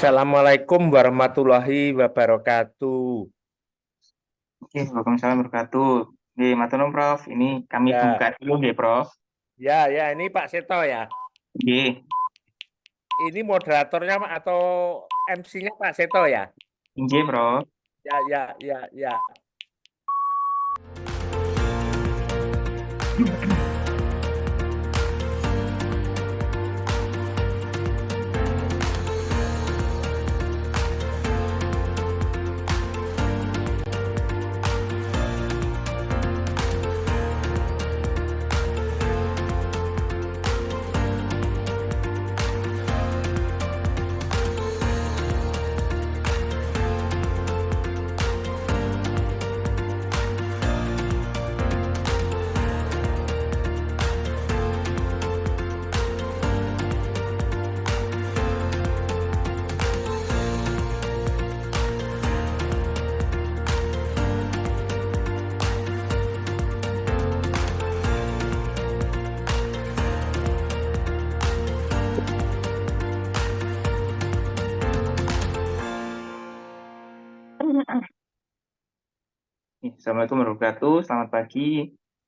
Assalamualaikum warahmatullahi wabarakatuh. Oke, Waalaikumsalam warahmatullahi wabarakatuh. Oke, matur nuwun, Prof. Ini kami Ya, buka dulu nggih, Prof. ya, ini Pak Seto ya. Nggih, Ini moderatornya atau MC-nya Pak Seto ya. nggih, Prof. Ya. Assalamualaikum warahmatullahi wabarakatuh. Selamat pagi.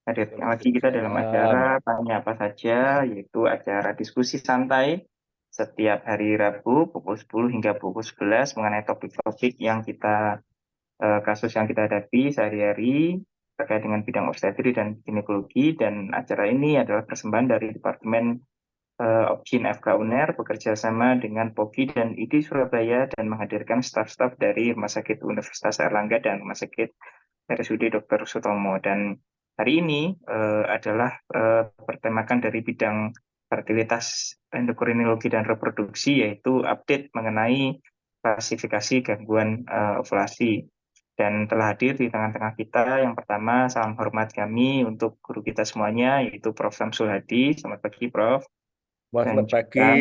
Hadir lagi kita dalam acara Waalaikumsalam. Tanya Apa Saja, yaitu acara diskusi santai setiap hari Rabu pukul 10 hingga pukul 11 mengenai topik-topik yang kasus yang kita hadapi sehari-hari terkait dengan bidang obstetri dan ginekologi. Dan acara ini adalah persembahan dari Departemen Opjin FK UNER bekerja sama dengan POGI dan ID Surabaya dan menghadirkan staf-staf dari Rumah Sakit Universitas Airlangga dan Rumah Sakit RSUD Dr. Sutomo. Dan hari ini adalah bertemakan dari bidang fertilitas, endokrinologi dan reproduksi, yaitu update mengenai klasifikasi gangguan ovulasi. Dan telah hadir di tengah-tengah kita yang pertama, salam hormat kami untuk guru kita semuanya, yaitu Prof. Samsul Hadi. Selamat pagi, Prof. Dan Selamat pagi. juga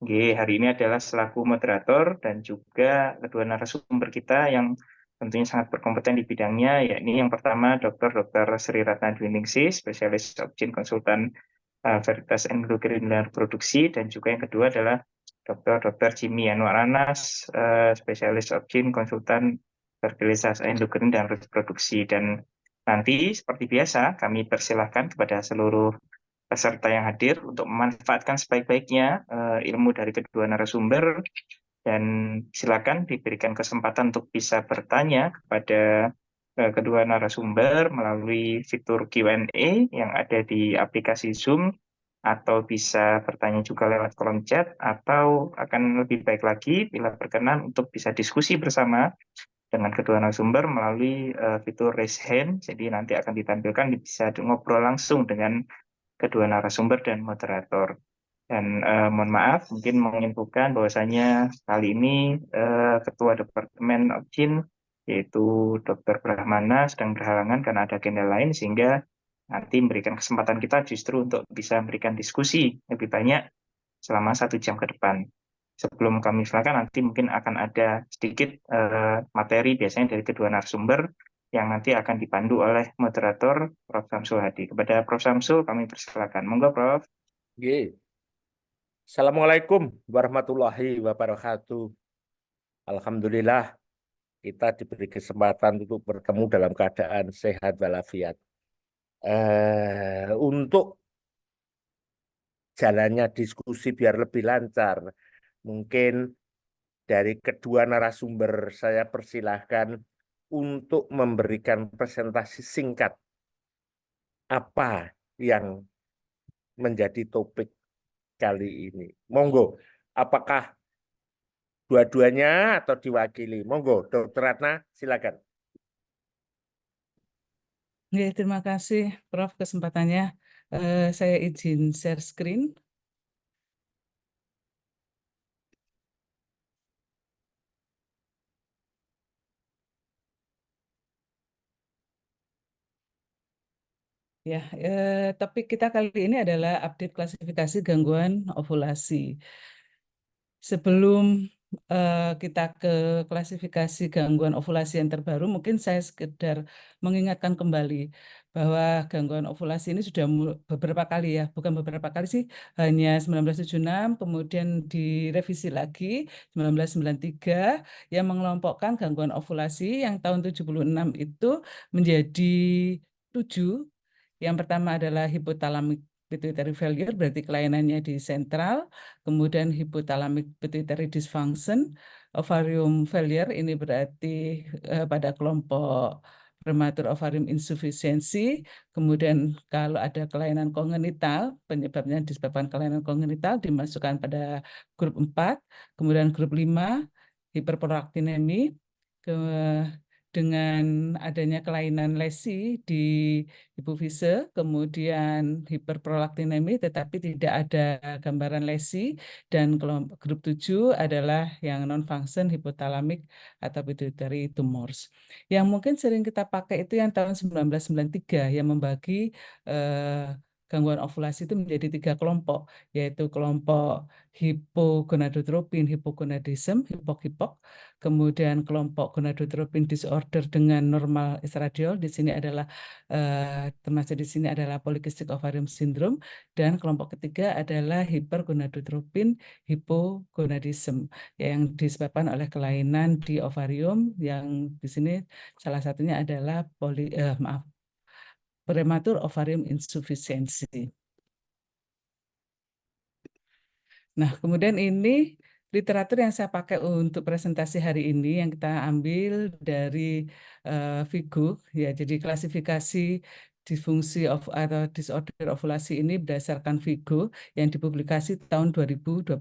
nanti hari ini adalah selaku moderator dan juga kedua narasumber kita yang tentunya sangat berkompeten di bidangnya, yakni yang pertama Dr. Sri Ratna Dwiningsih, spesialis Opjin konsultan Veritas Endokrin dan Reproduksi, dan juga yang kedua adalah Dr. Jimmy Anwar Anas, spesialis Opjin konsultan fertilitas endokrin dan reproduksi. Dan nanti seperti biasa kami persilahkan kepada seluruh peserta yang hadir untuk memanfaatkan sebaik-baiknya ilmu dari kedua narasumber, dan silakan diberikan kesempatan untuk bisa bertanya kepada kedua narasumber melalui fitur Q&A yang ada di aplikasi Zoom, atau bisa bertanya juga lewat kolom chat, atau akan lebih baik lagi bila berkenan untuk bisa diskusi bersama dengan kedua narasumber melalui fitur raise hand. Jadi nanti akan ditampilkan, bisa ngobrol langsung dengan kedua narasumber dan moderator. Dan mohon maaf, mungkin menginfokan bahwasanya kali ini Ketua Departemen Opjin, yaitu Dr. Brahmana, sedang berhalangan karena ada agenda lain, sehingga nanti memberikan kesempatan kita justru untuk bisa memberikan diskusi lebih banyak selama 1 jam ke depan. Sebelum kami silakan, nanti mungkin akan ada sedikit materi biasanya dari kedua narasumber yang nanti akan dipandu oleh moderator Prof. Samsul Hadi. Kepada Prof. Samsul kami persilakan. Monggo, Prof. Oke. Assalamualaikum warahmatullahi wabarakatuh. Alhamdulillah kita diberi kesempatan untuk bertemu dalam keadaan sehat walafiat. Untuk jalannya diskusi biar lebih lancar, mungkin dari kedua narasumber saya persilahkan untuk memberikan presentasi singkat apa yang menjadi topik kali ini. Monggo, apakah dua-duanya atau diwakili? Monggo, Dr. Ratna, silakan. Ya, terima kasih Prof kesempatannya. Saya izin share screen. Ya, topik kita kali ini adalah update klasifikasi gangguan ovulasi. Sebelum kita ke klasifikasi gangguan ovulasi yang terbaru, mungkin saya sekedar mengingatkan kembali bahwa gangguan ovulasi ini sudah beberapa kali ya, bukan beberapa kali sih, hanya 1976, kemudian direvisi lagi 1993 yang mengelompokkan gangguan ovulasi yang tahun 76 itu menjadi 7. Yang pertama adalah hypothalamic pituitary failure, berarti kelainannya di sentral, kemudian hypothalamic pituitary dysfunction, ovarium failure ini berarti pada kelompok prematur ovarium insufficiency, kemudian kalau ada kelainan kongenital, penyebabnya disebabkan kelainan kongenital dimasukkan pada grup 4, kemudian grup 5, hiperprolaktinemi, ke, dengan adanya kelainan lesi di hipofise, kemudian hiperprolaktinemi tetapi tidak ada gambaran lesi, dan kelompok grup 7 adalah yang non-function hypothalamic atau pituitary tumors. Yang mungkin sering kita pakai itu yang tahun 1993 yang membagi gangguan ovulasi itu menjadi 3 kelompok, yaitu kelompok hipogonadotropin hipogonadism, hipok-hipok, kemudian kelompok gonadotropin disorder dengan normal estradiol, di sini adalah termasuk di sini adalah polycystic ovarium syndrome, dan kelompok ketiga adalah hipergonadotropin hipogonadism yang disebabkan oleh kelainan di ovarium yang di sini salah satunya adalah prematur ovarium insufficiency. Nah, kemudian ini literatur yang saya pakai untuk presentasi hari ini yang kita ambil dari Vigo, ya. Jadi klasifikasi disfungsi atau disorder ovulasi ini berdasarkan Vigo yang dipublikasi tahun 2022.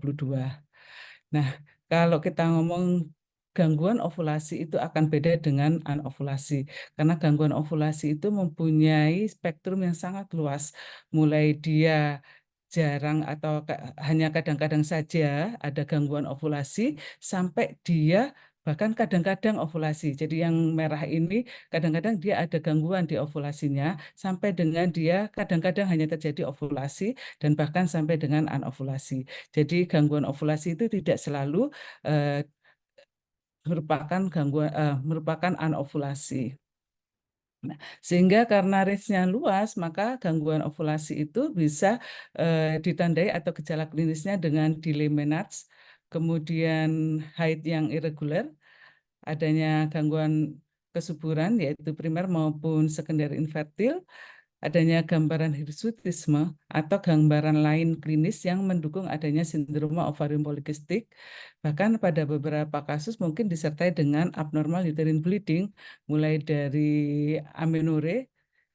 Nah, kalau kita ngomong gangguan ovulasi itu akan beda dengan anovulasi, karena gangguan ovulasi itu mempunyai spektrum yang sangat luas, mulai dia jarang atau hanya kadang-kadang saja ada gangguan ovulasi, sampai dia bahkan kadang-kadang ovulasi. Jadi yang merah ini kadang-kadang dia ada gangguan di ovulasinya, sampai dengan dia kadang-kadang hanya terjadi ovulasi dan bahkan sampai dengan anovulasi. Jadi gangguan ovulasi itu tidak selalu merupakan anovulasi. Nah, sehingga karena range-nya luas, maka gangguan ovulasi itu bisa ditandai atau gejala klinisnya dengan delay menarche, kemudian haid yang irregular, adanya gangguan kesuburan yaitu primer maupun sekunder infertil, adanya gambaran hirsutisme atau gambaran lain klinis yang mendukung adanya sindroma ovarium polikistik. Bahkan pada beberapa kasus mungkin disertai dengan abnormal uterine bleeding, mulai dari amenore,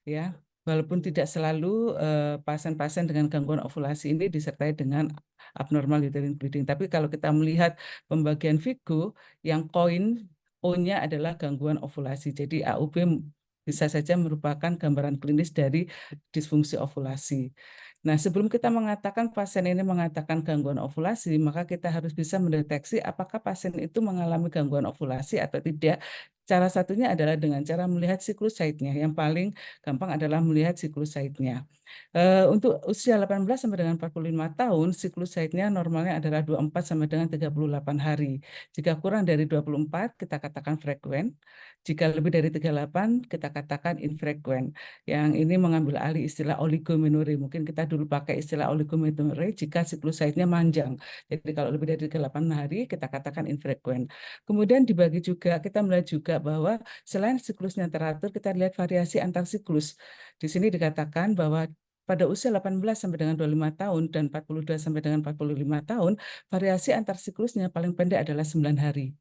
ya. Walaupun tidak selalu pasien-pasien dengan gangguan ovulasi ini disertai dengan abnormal uterine bleeding. Tapi kalau kita melihat pembagian Vigo, yang koin O-nya adalah gangguan ovulasi. Jadi AUB bisa saja merupakan gambaran klinis dari disfungsi ovulasi. Nah, sebelum kita mengatakan pasien ini mengatakan gangguan ovulasi, maka kita harus bisa mendeteksi apakah pasien itu mengalami gangguan ovulasi atau tidak. Cara satunya adalah dengan cara melihat siklus haidnya. Yang paling gampang adalah melihat siklus haidnya. Untuk usia 18 sampai dengan 45 tahun, siklus haidnya normalnya adalah 24 sampai dengan 38 hari. Jika kurang dari 24, kita katakan frekuen. Jika lebih dari 38, kita katakan infrekuen. Yang ini mengambil alih istilah oligomenore. Mungkin kita dulu pakai istilah oligomenore jika siklus haidnya manjang. Jadi kalau lebih dari 38 hari, kita katakan infrekuen. Kemudian dibagi juga, kita melihat juga bahwa selain siklusnya teratur, kita lihat variasi antar siklus. Di sini dikatakan bahwa pada usia 18 sampai dengan 25 tahun dan 42 sampai dengan 45 tahun, variasi antar siklusnya paling pendek adalah 9 hari.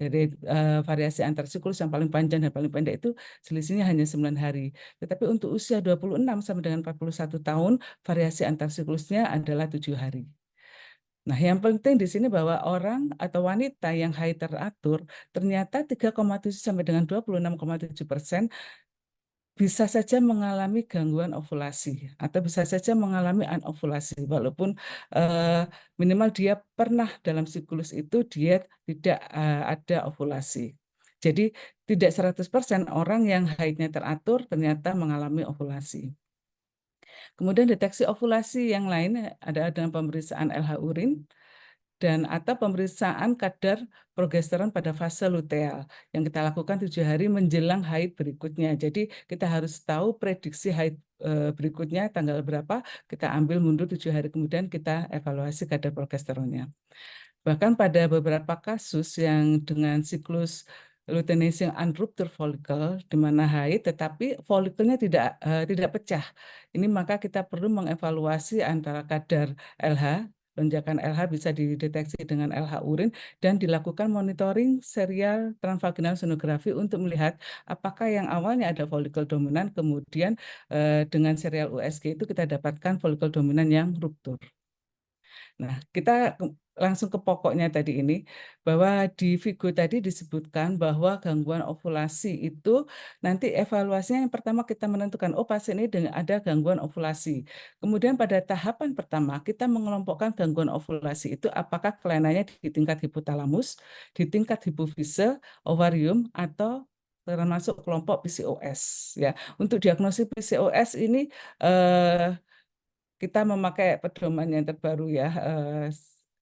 Jadi variasi antar siklus yang paling panjang dan paling pendek itu selisihnya hanya 9 hari. Tetapi untuk usia 26 sampai dengan 41 tahun, variasi antar siklusnya adalah 7 hari. Nah, yang penting di sini bahwa orang atau wanita yang haid teratur ternyata 3,7 sampai dengan 26,7% bisa saja mengalami gangguan ovulasi atau bisa saja mengalami anovulasi walaupun minimal dia pernah dalam siklus itu dia tidak ada ovulasi. Jadi tidak 100% orang yang haidnya teratur ternyata mengalami ovulasi. Kemudian deteksi ovulasi yang lain ada dengan pemeriksaan LH urin dan atau pemeriksaan kadar progesteron pada fase luteal yang kita lakukan 7 hari menjelang haid berikutnya. Jadi kita harus tahu prediksi haid berikutnya tanggal berapa, kita ambil mundur 7 hari kemudian kita evaluasi kadar progesteronnya. Bahkan pada beberapa kasus yang dengan siklus luteinizing unruptured follicle di mana haid tetapi folikelnya tidak pecah. Ini maka kita perlu mengevaluasi antara kadar LH, lonjakan LH bisa dideteksi dengan LH urin dan dilakukan monitoring serial transvaginal sonografi untuk melihat apakah yang awalnya ada folikel dominan kemudian dengan serial USG itu kita dapatkan folikel dominan yang ruptur. Nah, kita langsung ke pokoknya tadi ini, bahwa di Vigo tadi disebutkan bahwa gangguan ovulasi itu nanti evaluasinya yang pertama kita menentukan, oh pasien ini ada gangguan ovulasi. Kemudian pada tahapan pertama kita mengelompokkan gangguan ovulasi itu apakah kelainannya di tingkat hipotalamus, di tingkat hipofise, ovarium, atau termasuk kelompok PCOS. Ya, untuk diagnosis PCOS ini kita memakai pedoman yang terbaru ya,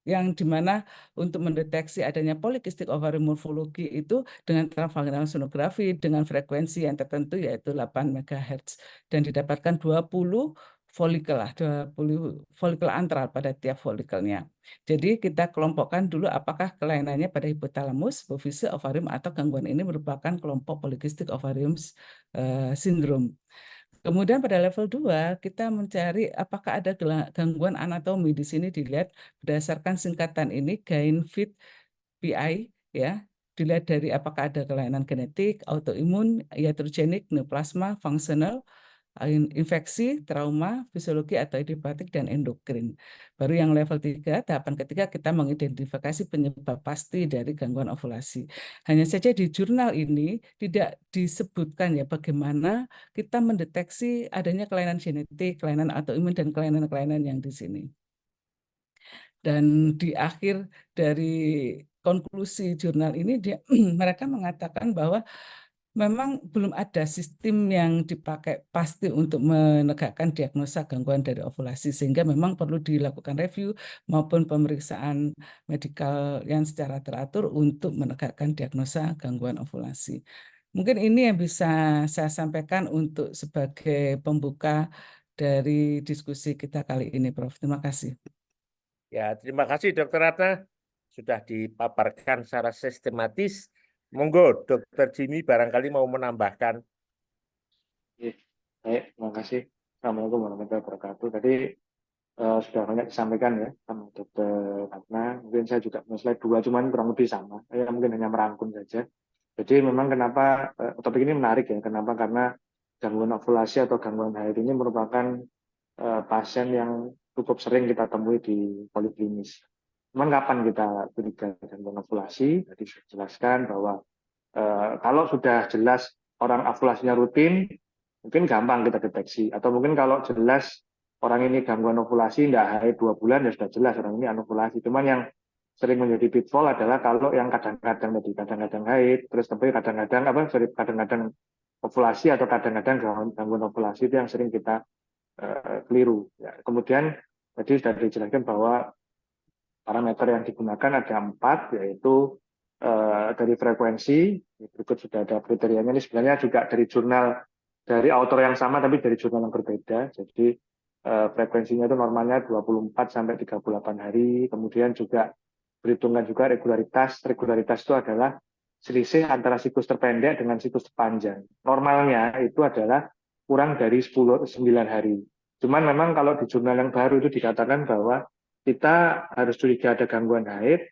yang dimana untuk mendeteksi adanya polikistik ovarium morfologi itu dengan transvaginal sonografi dengan frekuensi yang tertentu yaitu 8 MHz dan didapatkan 20 folikel lah, 20 folikel antral pada tiap folikelnya. Jadi kita kelompokkan dulu apakah kelainannya pada hipotalamus, hipofise, ovarium atau gangguan ini merupakan kelompok polikistik ovarium syndrome. Kemudian pada level 2 kita mencari apakah ada gangguan anatomi. Di sini dilihat berdasarkan singkatan ini GAIN-FIT PI ya. Dilihat dari apakah ada kelainan genetik, autoimun, iatrogenik, neoplasma, fungsional, infeksi, trauma, fisiologi atau idiopatik dan endokrin. Baru yang level 3, tahapan ketiga kita mengidentifikasi penyebab pasti dari gangguan ovulasi. Hanya saja di jurnal ini tidak disebutkan ya bagaimana kita mendeteksi adanya kelainan genetik, kelainan autoimun dan kelainan-kelainan yang di sini. Dan di akhir dari konklusi jurnal ini mereka mengatakan bahwa memang belum ada sistem yang dipakai pasti untuk menegakkan diagnosa gangguan dari ovulasi, sehingga memang perlu dilakukan review maupun pemeriksaan medikal yang secara teratur untuk menegakkan diagnosa gangguan ovulasi. Mungkin ini yang bisa saya sampaikan untuk sebagai pembuka dari diskusi kita kali ini, Prof. Terima kasih. Ya, terima kasih Dr. Ratna sudah dipaparkan secara sistematis. Monggo Dr. Jimmy barangkali mau menambahkan. Baik, terima kasih. Assalamualaikum warahmatullahi wabarakatuh. Tadi sudah banyak disampaikan ya sama Dr. Ratna. Mungkin saya juga punya slide 2, cuman kurang lebih sama. Saya mungkin hanya merangkum saja. Jadi memang kenapa topik ini menarik ya? Kenapa? Karena gangguan ovulasi atau gangguan haid ini merupakan pasien yang cukup sering kita temui di poliklinis. Cuman kapan kita curiga gangguan ovulasi? Tadi sudah jelaskan bahwa kalau sudah jelas orang ovulasinya rutin, mungkin gampang kita deteksi. Atau mungkin kalau jelas orang ini gangguan ovulasi, tidak haid 2 bulan, ya sudah jelas orang ini anovulasi. Cuman yang sering menjadi pitfall adalah kalau yang kadang-kadang haid, terus tapi kadang-kadang ovulasi atau kadang-kadang gangguan ovulasi itu yang sering kita keliru. Ya. Kemudian tadi sudah dijelaskan bahwa parameter yang digunakan ada 4, yaitu dari frekuensi, berikut sudah ada kriterianya. Ini sebenarnya juga dari jurnal, dari author yang sama tapi dari jurnal yang berbeda. Jadi frekuensinya itu normalnya 24 sampai 38 hari. Kemudian juga perhitungan juga regularitas. Regularitas itu adalah selisih antara siklus terpendek dengan siklus terpanjang. Normalnya itu adalah kurang dari 9 hari. Cuman memang kalau di jurnal yang baru itu dikatakan bahwa kita harus curiga ada gangguan haid,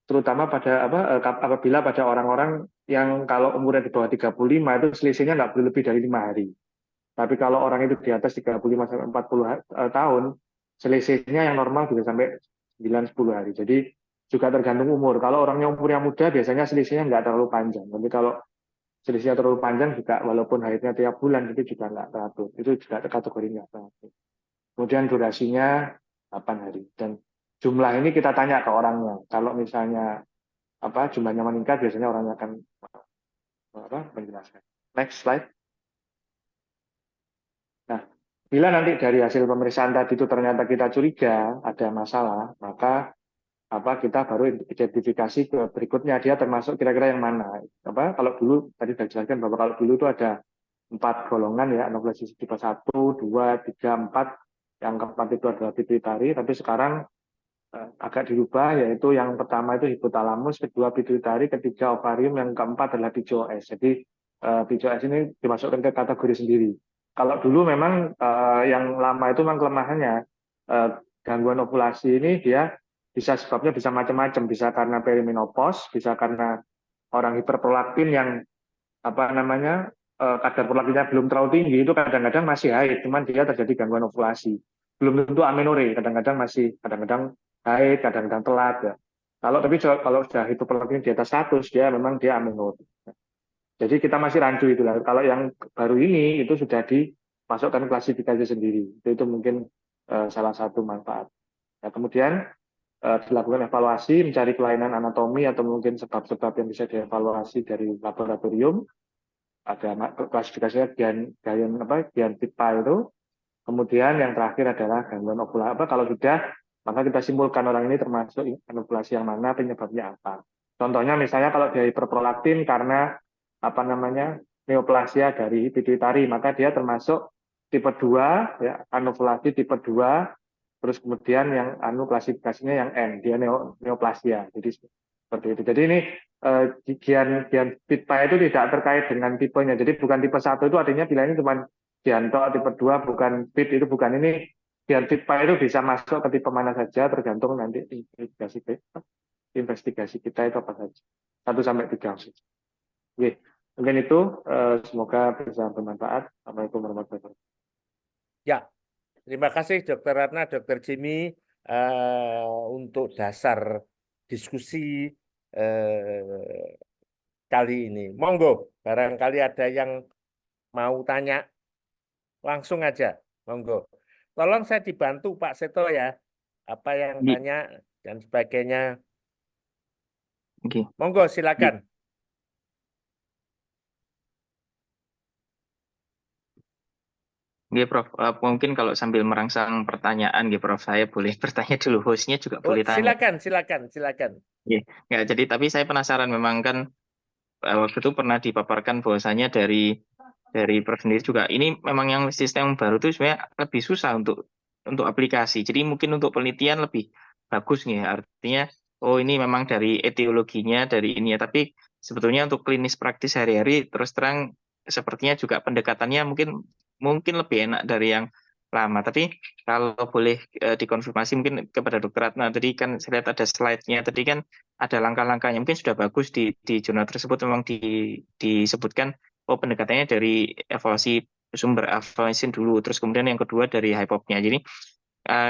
terutama pada apabila pada orang-orang yang kalau umurnya di bawah 35 itu selisihnya nggak boleh lebih dari 5 hari. Tapi kalau orang itu di atas 35 sampai 40 tahun, selisihnya yang normal bisa sampai 9-10 hari. Jadi juga tergantung umur. Kalau orangnya umurnya muda biasanya selisihnya nggak terlalu panjang. Tapi kalau selisihnya terlalu panjang juga walaupun haidnya tiap bulan itu juga nggak teratur. Itu juga kategori nggak teratur. Kemudian durasinya 8 hari. Dan jumlah ini kita tanya ke orangnya. Kalau misalnya jumlahnya meningkat, biasanya orangnya akan menjelaskan. Next slide. Nah, bila nanti dari hasil pemeriksaan tadi itu ternyata kita curiga ada masalah, maka kita baru identifikasi ke berikutnya dia termasuk kira-kira yang mana. Kalau dulu tadi sudah dijelaskan bahwa kalau dulu itu ada 4 golongan ya, anafilaksis tipe 1, 2, 3, 4. Yang keempat itu adalah pituitari, tapi sekarang agak dirubah, yaitu yang pertama itu hipotalamus, kedua pituitari, ketiga ovarium, yang keempat adalah PCOS. Jadi PCOS ini dimasukkan ke kategori sendiri. Kalau dulu memang yang lama itu memang kelemahannya gangguan ovulasi ini dia sebabnya bisa macam-macam, bisa karena perimenopause, bisa karena orang hiperprolaktin yang kadar prolaktinnya belum terlalu tinggi, itu kadang-kadang masih haid, cuman dia terjadi gangguan ovulasi. Belum tentu amenore, kadang-kadang haid, kadang-kadang telat ya. Kalau sudah hiperprolaktin di atas 100, memang dia amenore. Jadi kita masih rancu itu lah. Kalau yang baru ini itu sudah dimasukkan klasifikasi sendiri. Itu mungkin salah satu manfaat. Nah, kemudian dilakukan evaluasi, mencari kelainan anatomi atau mungkin sebab-sebab yang bisa dievaluasi dari laboratorium. Ada klasifikasinya Guillain-Barré itu. Kemudian yang terakhir adalah gangguan ovulasi. Kalau sudah, maka kita simpulkan orang ini termasuk ovulasi yang mana, penyebabnya apa. Contohnya misalnya kalau dia hiperprolaktin karena neoplasia dari pituitari, maka dia termasuk tipe 2, ya, anovulasi tipe 2, terus kemudian yang klasifikasinya yang N, dia neoplasia. Jadi seperti itu. Jadi ini Guillain-Barré itu tidak terkait dengan tipenya. Jadi bukan tipe 1 itu artinya pilihannya cuma Gianto, tipe 2 bukan fit, itu bukan ini. Guillain-Barré itu bisa masuk ke tipe mana saja, tergantung nanti investigasi kita itu apa saja. 1-3. Oke, mungkin itu semoga bisa bermanfaat. Assalamualaikum warahmatullahi wabarakatuh. Ya, terima kasih Dr. Ratna, Dr. Jimmy untuk dasar diskusi kali ini. Monggo, barangkali ada yang mau tanya, langsung aja. Monggo. Tolong saya dibantu Pak Seto ya, apa yang tanya dan sebagainya. Oke. Monggo, silakan. Oke, Prof. Mungkin kalau sambil merangsang pertanyaan, Prof, saya boleh bertanya dulu. Hostnya juga Oh, boleh tanya. silakan. Ya, jadi tapi saya penasaran, memang kan waktu itu pernah dipaparkan bahwasanya dari Prof sendiri juga ini memang yang sistem baru itu sebenarnya lebih susah untuk aplikasi. Jadi mungkin untuk penelitian lebih bagus nih. Artinya, oh ini memang dari etiologinya dari ini ya. Tapi sebetulnya untuk klinis praktis hari-hari terus terang sepertinya juga pendekatannya mungkin lebih enak dari yang lama. Tapi kalau boleh dikonfirmasi mungkin kepada Dr. Ratna, tadi kan saya lihat ada slide-nya, tadi kan ada langkah-langkahnya, mungkin sudah bagus di jurnal tersebut memang disebutkan, oh pendekatannya dari evaluasi sumber evaluasi dulu, terus kemudian yang kedua dari hypopnya. Jadi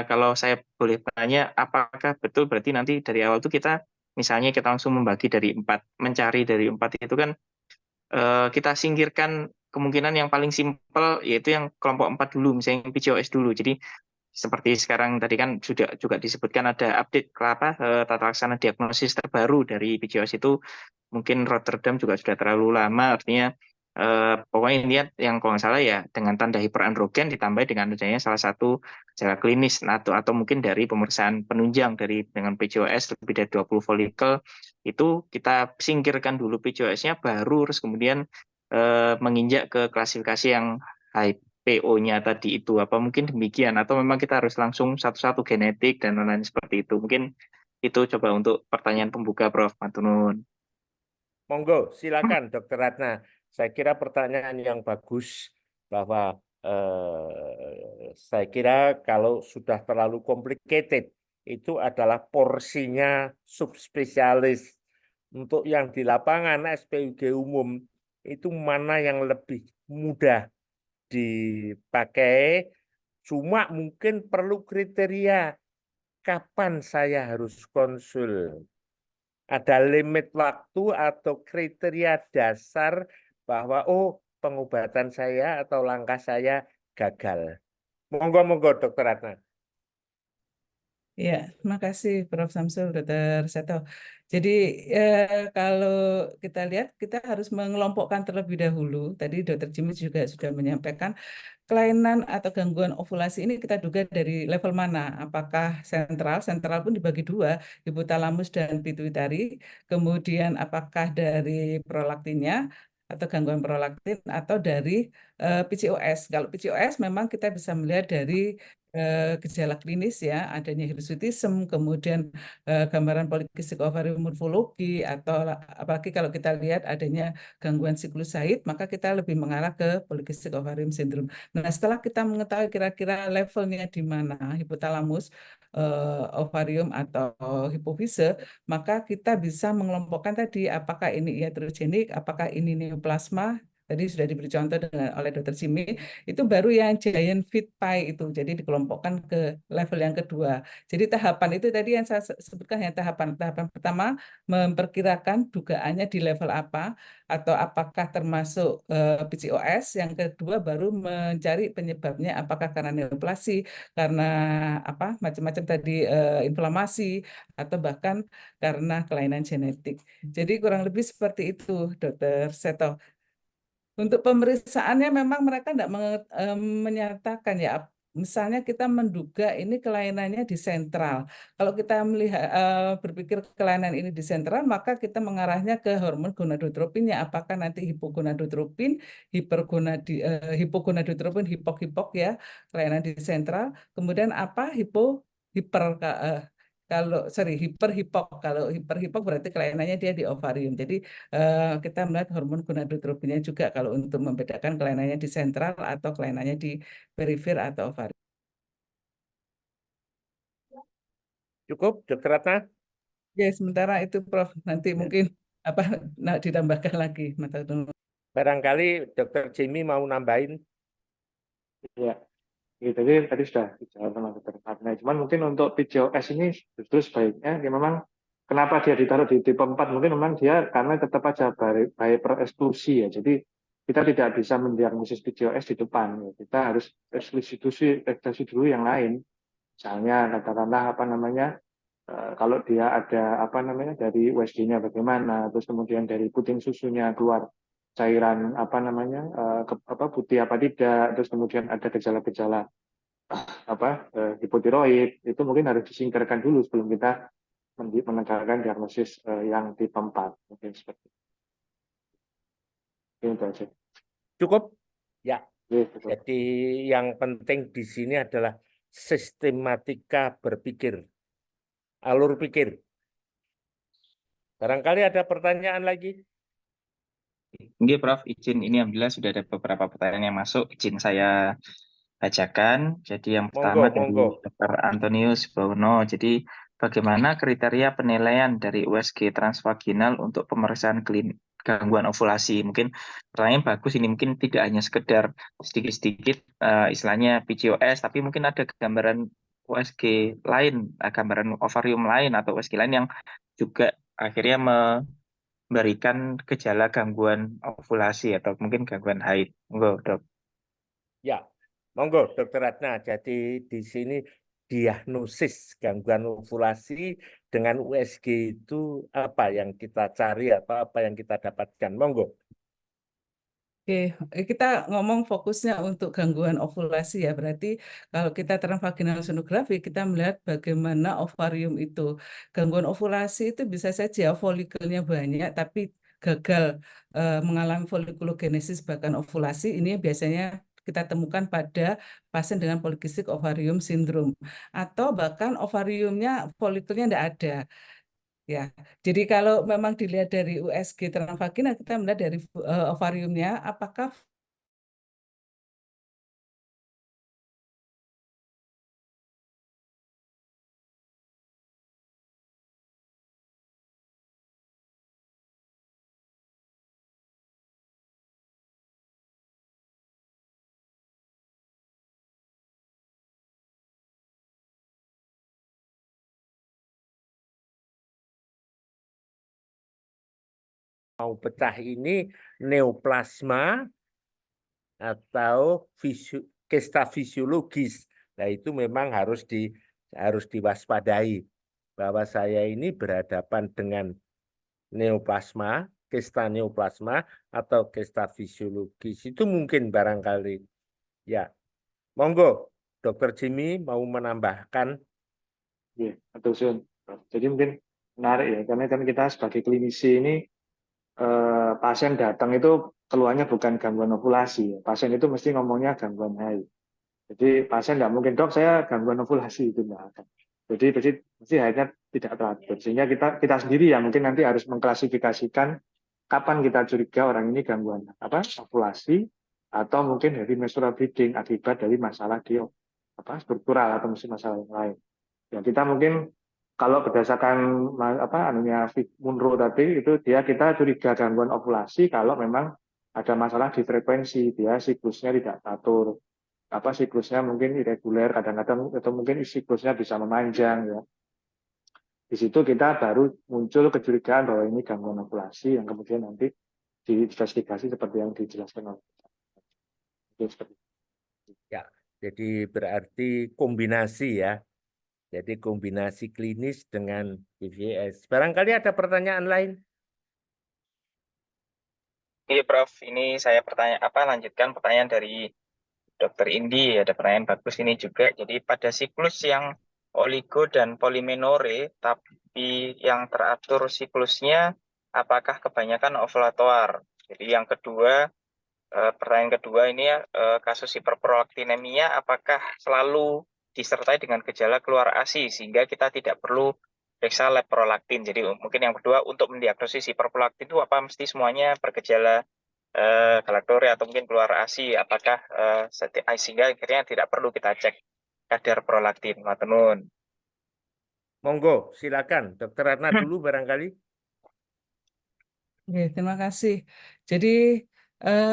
kalau saya boleh tanya, apakah betul berarti nanti dari awal itu misalnya kita langsung membagi dari 4, mencari dari 4 itu kan kita singkirkan kemungkinan yang paling simpel, yaitu yang kelompok 4 dulu, misalnya PCOS dulu. Jadi seperti sekarang tadi kan sudah juga disebutkan ada update tata laksana diagnosis terbaru dari PCOS itu, mungkin Rotterdam juga sudah terlalu lama, artinya pokoknya ini yang kalau nggak salah ya dengan tanda hiperandrogen ditambah dengan adanya salah satu gejala klinis atau mungkin dari pemeriksaan penunjang dengan PCOS lebih dari 20 folikel, itu kita singkirkan dulu PCOS-nya, baru terus kemudian menginjak ke klasifikasi yang HPO-nya tadi itu. Apa mungkin demikian, atau memang kita harus langsung satu-satu genetik dan lain-lain seperti itu? Mungkin itu coba untuk pertanyaan pembuka, Prof. Matunun. Monggo, silakan Dr. Ratna. Saya kira pertanyaan yang bagus, bahwa saya kira kalau sudah terlalu complicated, itu adalah porsinya subspesialis. Untuk yang di lapangan SPUG umum, itu mana yang lebih mudah dipakai, cuma mungkin perlu kriteria kapan saya harus konsul. Ada limit waktu atau kriteria dasar bahwa pengobatan saya atau langkah saya gagal. Monggo Dr. Ratna. Ya, terima kasih Prof. Samsul, Dr. Seto. Jadi kalau kita lihat, kita harus mengelompokkan terlebih dahulu. Tadi Dr. Jimmy juga sudah menyampaikan kelainan atau gangguan ovulasi ini kita duga dari level mana? Apakah sentral? Sentral pun dibagi dua, hipotalamus dan pituitari. Kemudian apakah dari prolaktinnya atau gangguan prolaktin atau dari PCOS. Kalau PCOS memang kita bisa melihat dari gejala klinis ya, adanya hirsutism, kemudian gambaran polikistik ovarium morfologi, atau apalagi kalau kita lihat adanya gangguan siklus haid, maka kita lebih mengarah ke polikistik ovarium syndrome. Nah, setelah kita mengetahui kira-kira levelnya di mana, hipotalamus, ovarium, atau hipofise, maka kita bisa mengelompokkan tadi apakah ini iatrogenik, apakah ini neoplasma. Tadi sudah diberi contoh oleh Dr. Jimmy, itu baru yang giant fit pie itu. Jadi dikelompokkan ke level yang kedua. Jadi tahapan itu tadi yang saya sebutkan ya, tahapan pertama memperkirakan dugaannya di level apa, atau apakah termasuk PCOS. Yang kedua baru mencari penyebabnya, apakah karena neoplasi, karena apa macam-macam tadi, inflamasi, atau bahkan karena kelainan genetik. Jadi kurang lebih seperti itu, Dr. Seto. Untuk pemeriksaannya memang mereka tidak menyatakan ya. Misalnya kita menduga ini kelainannya di sentral. Kalau kita melihat berpikir kelainan ini di sentral, maka kita mengarahnya ke hormon gonadotropinnya. Apakah nanti hipogonadotropin, hipogonadotropin, hipok ya, kelainan di sentral. Kemudian apa hiper hiperhipok. Kalau hiperhipok berarti kelainannya dia di ovarium. Jadi kita melihat hormon gonadotropinnya juga kalau untuk membedakan kelainannya di sentral atau kelainannya di perifer atau ovarium. Cukup, Dr. Ratna? Ya, sementara itu Prof. Nanti Ya. mungkin apa ditambahkan lagi mata. Barangkali Dr. Jimmy mau nambahin. Ya, gitu. Jadi tadi sudah dijawab sama Dr. Fatna. Cuman mungkin untuk PCOS ini justru sebaiknya ya memang kenapa dia ditaruh di tipe 4, mungkin memang dia karena tetap aja eksklusi ya. Jadi kita tidak bisa mendiagnosis PCOS di depan. Ya. Kita harus eksklusi dulu yang lain. Misalnya katakanlah apa namanya, kalau dia ada apa namanya dari USG-nya bagaimana, terus kemudian dari puting susunya keluar cairan apa namanya putih apa tidak, terus kemudian ada gejala-gejala hipotiroid, itu mungkin harus disingkirkan dulu sebelum kita menegakkan diagnosis yang tipe 4. Mungkin seperti itu aja. Cukup? Ya. Gitu. Jadi yang penting di sini adalah sistematika berpikir, alur pikir. Barangkali ada pertanyaan lagi? Oke, Prof, izin ini alhamdulillah sudah ada beberapa pertanyaan yang masuk. Izin saya bacakan. Jadi yang pertama dari Monggo. Dr. Antonius Bono. Jadi bagaimana kriteria penilaian dari USG transvaginal untuk pemeriksaan gangguan ovulasi? Mungkin pertanyaan bagus ini, mungkin tidak hanya sekedar sedikit-sedikit istilahnya PCOS, tapi mungkin ada gambaran USG lain, gambaran ovarium lain atau USG lain yang juga akhirnya memberikan gejala gangguan ovulasi atau mungkin gangguan haid. Monggo, Dok. Ya, monggo Dr. Ratna. Jadi di sini diagnosis gangguan ovulasi dengan USG itu apa yang kita cari atau apa yang kita dapatkan? Monggo. Oke, kita ngomong fokusnya untuk gangguan ovulasi ya. Berarti kalau kita transvaginal sonografi, kita melihat bagaimana ovarium itu. Gangguan ovulasi itu bisa saja folikelnya banyak, tapi gagal mengalami folikulogenesis bahkan ovulasi. Ini biasanya kita temukan pada pasien dengan polikistik ovarium syndrome. Atau bahkan ovariumnya, folikelnya tidak ada. Ya, jadi kalau memang dilihat dari USG transvagina, kita melihat dari ovariumnya, apakah Mau pecah ini neoplasma atau kista fisiologis. Nah, itu memang harus harus diwaspadai bahwa saya ini berhadapan dengan neoplasma, kista neoplasma atau kista fisiologis. Itu mungkin barangkali. Ya, monggo, Dr. Jimmy mau menambahkan. Iya, betul Sun. Jadi mungkin menarik ya, karena kan kita sebagai klinisi ini pasien datang itu keluarnya bukan gangguan ovulasi. Pasien itu mesti ngomongnya gangguan haid. Jadi pasien nggak mungkin, dok saya gangguan ovulasi, itu nggak akan. Jadi mesti haidnya tidak teratur. Sehingga kita sendiri ya mungkin nanti harus mengklasifikasikan kapan kita curiga orang ini gangguan ovulasi atau mungkin heavy menstrual bleeding akibat dari masalah di struktural atau mungkin masalah yang lain. Ya kita mungkin kalau berdasarkan Munro tadi itu kita curiga gangguan ovulasi kalau memang ada masalah di frekuensi, dia siklusnya tidak teratur, siklusnya mungkin irregular kadang-kadang atau mungkin siklusnya bisa memanjang ya. Di situ kita baru muncul kecurigaan bahwa ini gangguan ovulasi yang kemudian nanti diinvestigasi seperti yang dijelaskan oleh Ya, jadi berarti kombinasi ya. Jadi kombinasi klinis dengan IVS. Barangkali ada pertanyaan lain? Iya, Prof. Ini saya lanjutkan pertanyaan dari Dr. Indi. Ada pertanyaan bagus ini juga. Jadi pada siklus yang oligo dan polimenore, tapi yang teratur siklusnya, apakah kebanyakan ovulator? Jadi yang kedua, pertanyaan kedua ini kasus hiperprolaktinemia, apakah selalu disertai dengan gejala keluar ASI sehingga kita tidak perlu periksa lab prolaktin. Jadi mungkin yang kedua, untuk mendiagnosis hiperprolaktin itu apa mesti semuanya bergejala galaktoria atau mungkin keluar ASI, apakah sehingga akhirnya tidak perlu kita cek kadar prolaktin. Matenun. Monggo, silakan. Dr. Ratna dulu barangkali. Oke, terima kasih. Jadi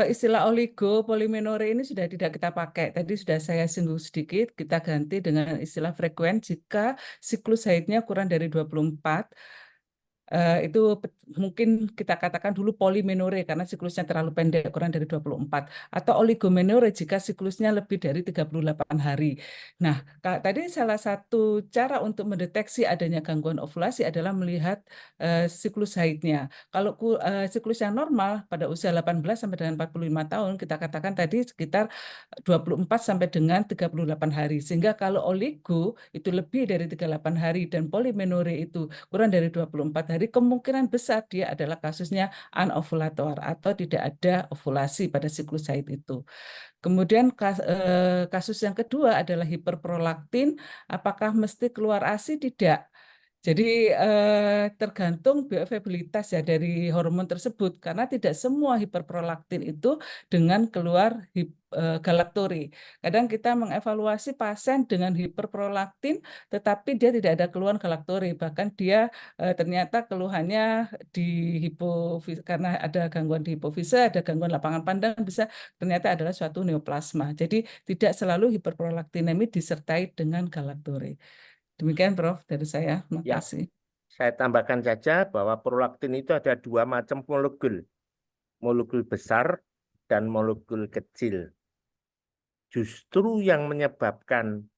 istilah oligopolimenore ini sudah tidak kita pakai. Tadi sudah saya singgung sedikit, kita ganti dengan istilah frekuen jika siklus haidnya kurang dari 24. Itu mungkin kita katakan dulu polimenore karena siklusnya terlalu pendek, kurang dari 24. Atau oligomenore jika siklusnya lebih dari 38 hari. Nah, tadi salah satu cara untuk mendeteksi adanya gangguan ovulasi adalah melihat siklus haidnya. Kalau siklus yang normal pada usia 18 sampai dengan 45 tahun, kita katakan tadi sekitar 24 sampai dengan 38 hari. Sehingga kalau oligo itu lebih dari 38 hari dan polimenore itu kurang dari 24 hari, kemungkinan besar dia adalah kasusnya anovulator atau tidak ada ovulasi pada siklus haid itu. Kemudian kasus yang kedua adalah hiperprolaktin, apakah mesti keluar ASI? Tidak. Jadi tergantung bioavailabilitas ya dari hormon tersebut karena tidak semua hiperprolaktin itu dengan keluar galaktori. Kadang kita mengevaluasi pasien dengan hiperprolaktin tetapi dia tidak ada keluhan galaktori, bahkan dia ternyata keluhannya di hipofise karena ada gangguan di hipofise, ada gangguan lapangan pandang, bisa ternyata adalah suatu neoplasma. Jadi tidak selalu hiperprolaktinemi disertai dengan galaktori. Demikian Prof dari saya. Terima Ya, kasih. saya tambahkan saja bahwa prolaktin itu ada dua macam molekul. Molekul besar dan molekul kecil. Justru yang menyebabkan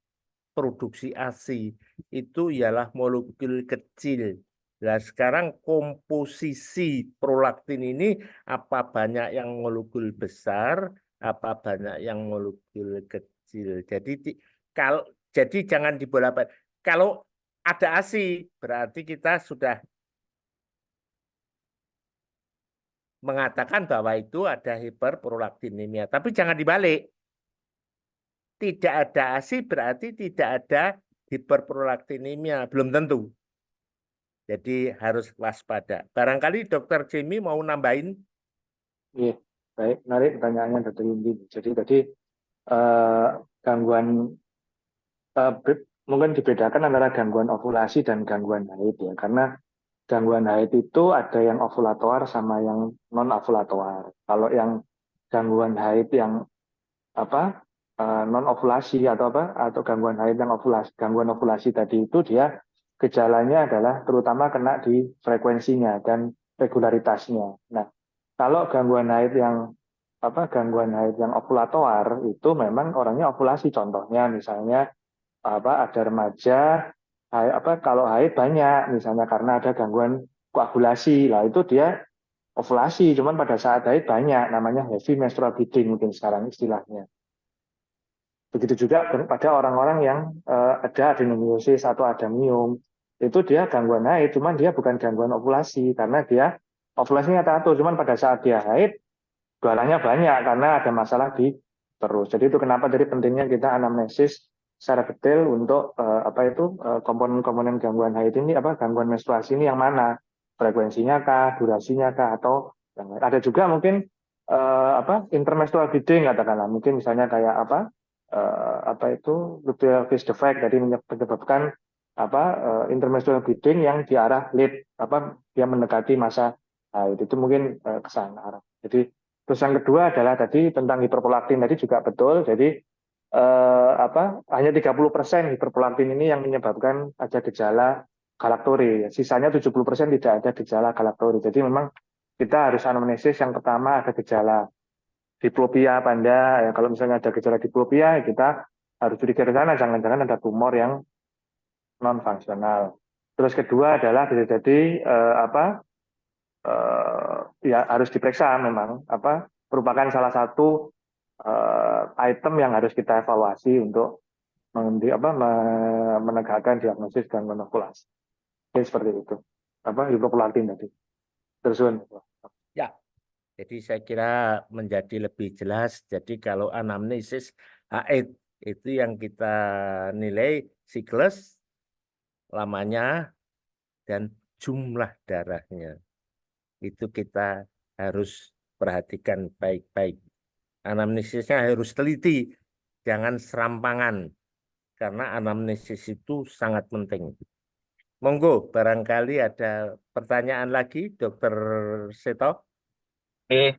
produksi ASI itu ialah molekul kecil. Nah, sekarang komposisi prolaktin ini apa banyak yang molekul besar, apa banyak yang molekul kecil. Jadi jangan dibolak-balik. Kalau ada ASI berarti kita sudah mengatakan bahwa itu ada hiperprolaktinemia. Tapi jangan dibalik. Tidak ada ASI berarti tidak ada hiperprolaktinemia. Belum tentu. Jadi harus waspada. Barangkali Dr. Jimmy mau nambahin? Iya, baik, menarik pertanyaannya Dr. Indi. Jadi tadi gangguan mungkin dibedakan antara gangguan ovulasi dan gangguan haid ya, karena gangguan haid itu ada yang ovulator sama yang non ovulator. Kalau yang gangguan haid yang non ovulasi atau gangguan haid yang gangguan ovulasi tadi itu dia gejalanya adalah terutama kena di frekuensinya dan regularitasnya. Nah, kalau gangguan haid yang ovulator itu memang orangnya ovulasi, contohnya misalnya ada remaja kalau haid banyak misalnya karena ada gangguan koagulasi lah itu dia ovulasi, cuman pada saat haid banyak, namanya heavy menstrual bleeding mungkin sekarang istilahnya. Begitu juga pada orang-orang yang ada adenomyosis atau adenium, itu dia gangguan haid, cuman dia bukan gangguan ovulasi karena dia ovulasinya teratur, cuman pada saat dia haid galannya banyak karena ada masalah di perut. Jadi itu kenapa dari pentingnya kita anamnesis secara detail untuk komponen-komponen gangguan haid ini gangguan menstruasi ini yang mana, frekuensinya kah, durasinya kah, atau yang lain. Ada juga mungkin intermenstrual bleeding katakanlah, mungkin misalnya kayak luteal phase defect, jadi menyebabkan intermenstrual bleeding yang di arah late, dia mendekati masa haid, itu mungkin ke sana arah. Jadi terus yang kedua adalah tadi tentang hiperprolaktin, tadi juga betul. Jadi hanya 30% hiperprolaktin ini yang menyebabkan ada gejala galaktori. Sisanya 70% tidak ada gejala galaktori. Jadi memang kita harus anamnesis, yang pertama ada gejala diplopia pada, ya, kalau misalnya ada gejala diplopia kita harus curiga ke sana, jangan-jangan ada tumor yang non fungsional. Terus kedua adalah bisa jadi ya harus diperiksa, memang merupakan salah satu item yang harus kita evaluasi untuk menegakkan diagnosis dan menokulasi. Jadi seperti itu. Hiperprolaktin tadi. Terus Ya, jadi saya kira menjadi lebih jelas. Jadi kalau anamnesis haid itu yang kita nilai siklus, lamanya, dan jumlah darahnya. Itu kita harus perhatikan baik-baik. Anamnesisnya harus teliti, jangan serampangan, karena anamnesis itu sangat penting. Monggo, barangkali ada pertanyaan lagi, Dr. Seto.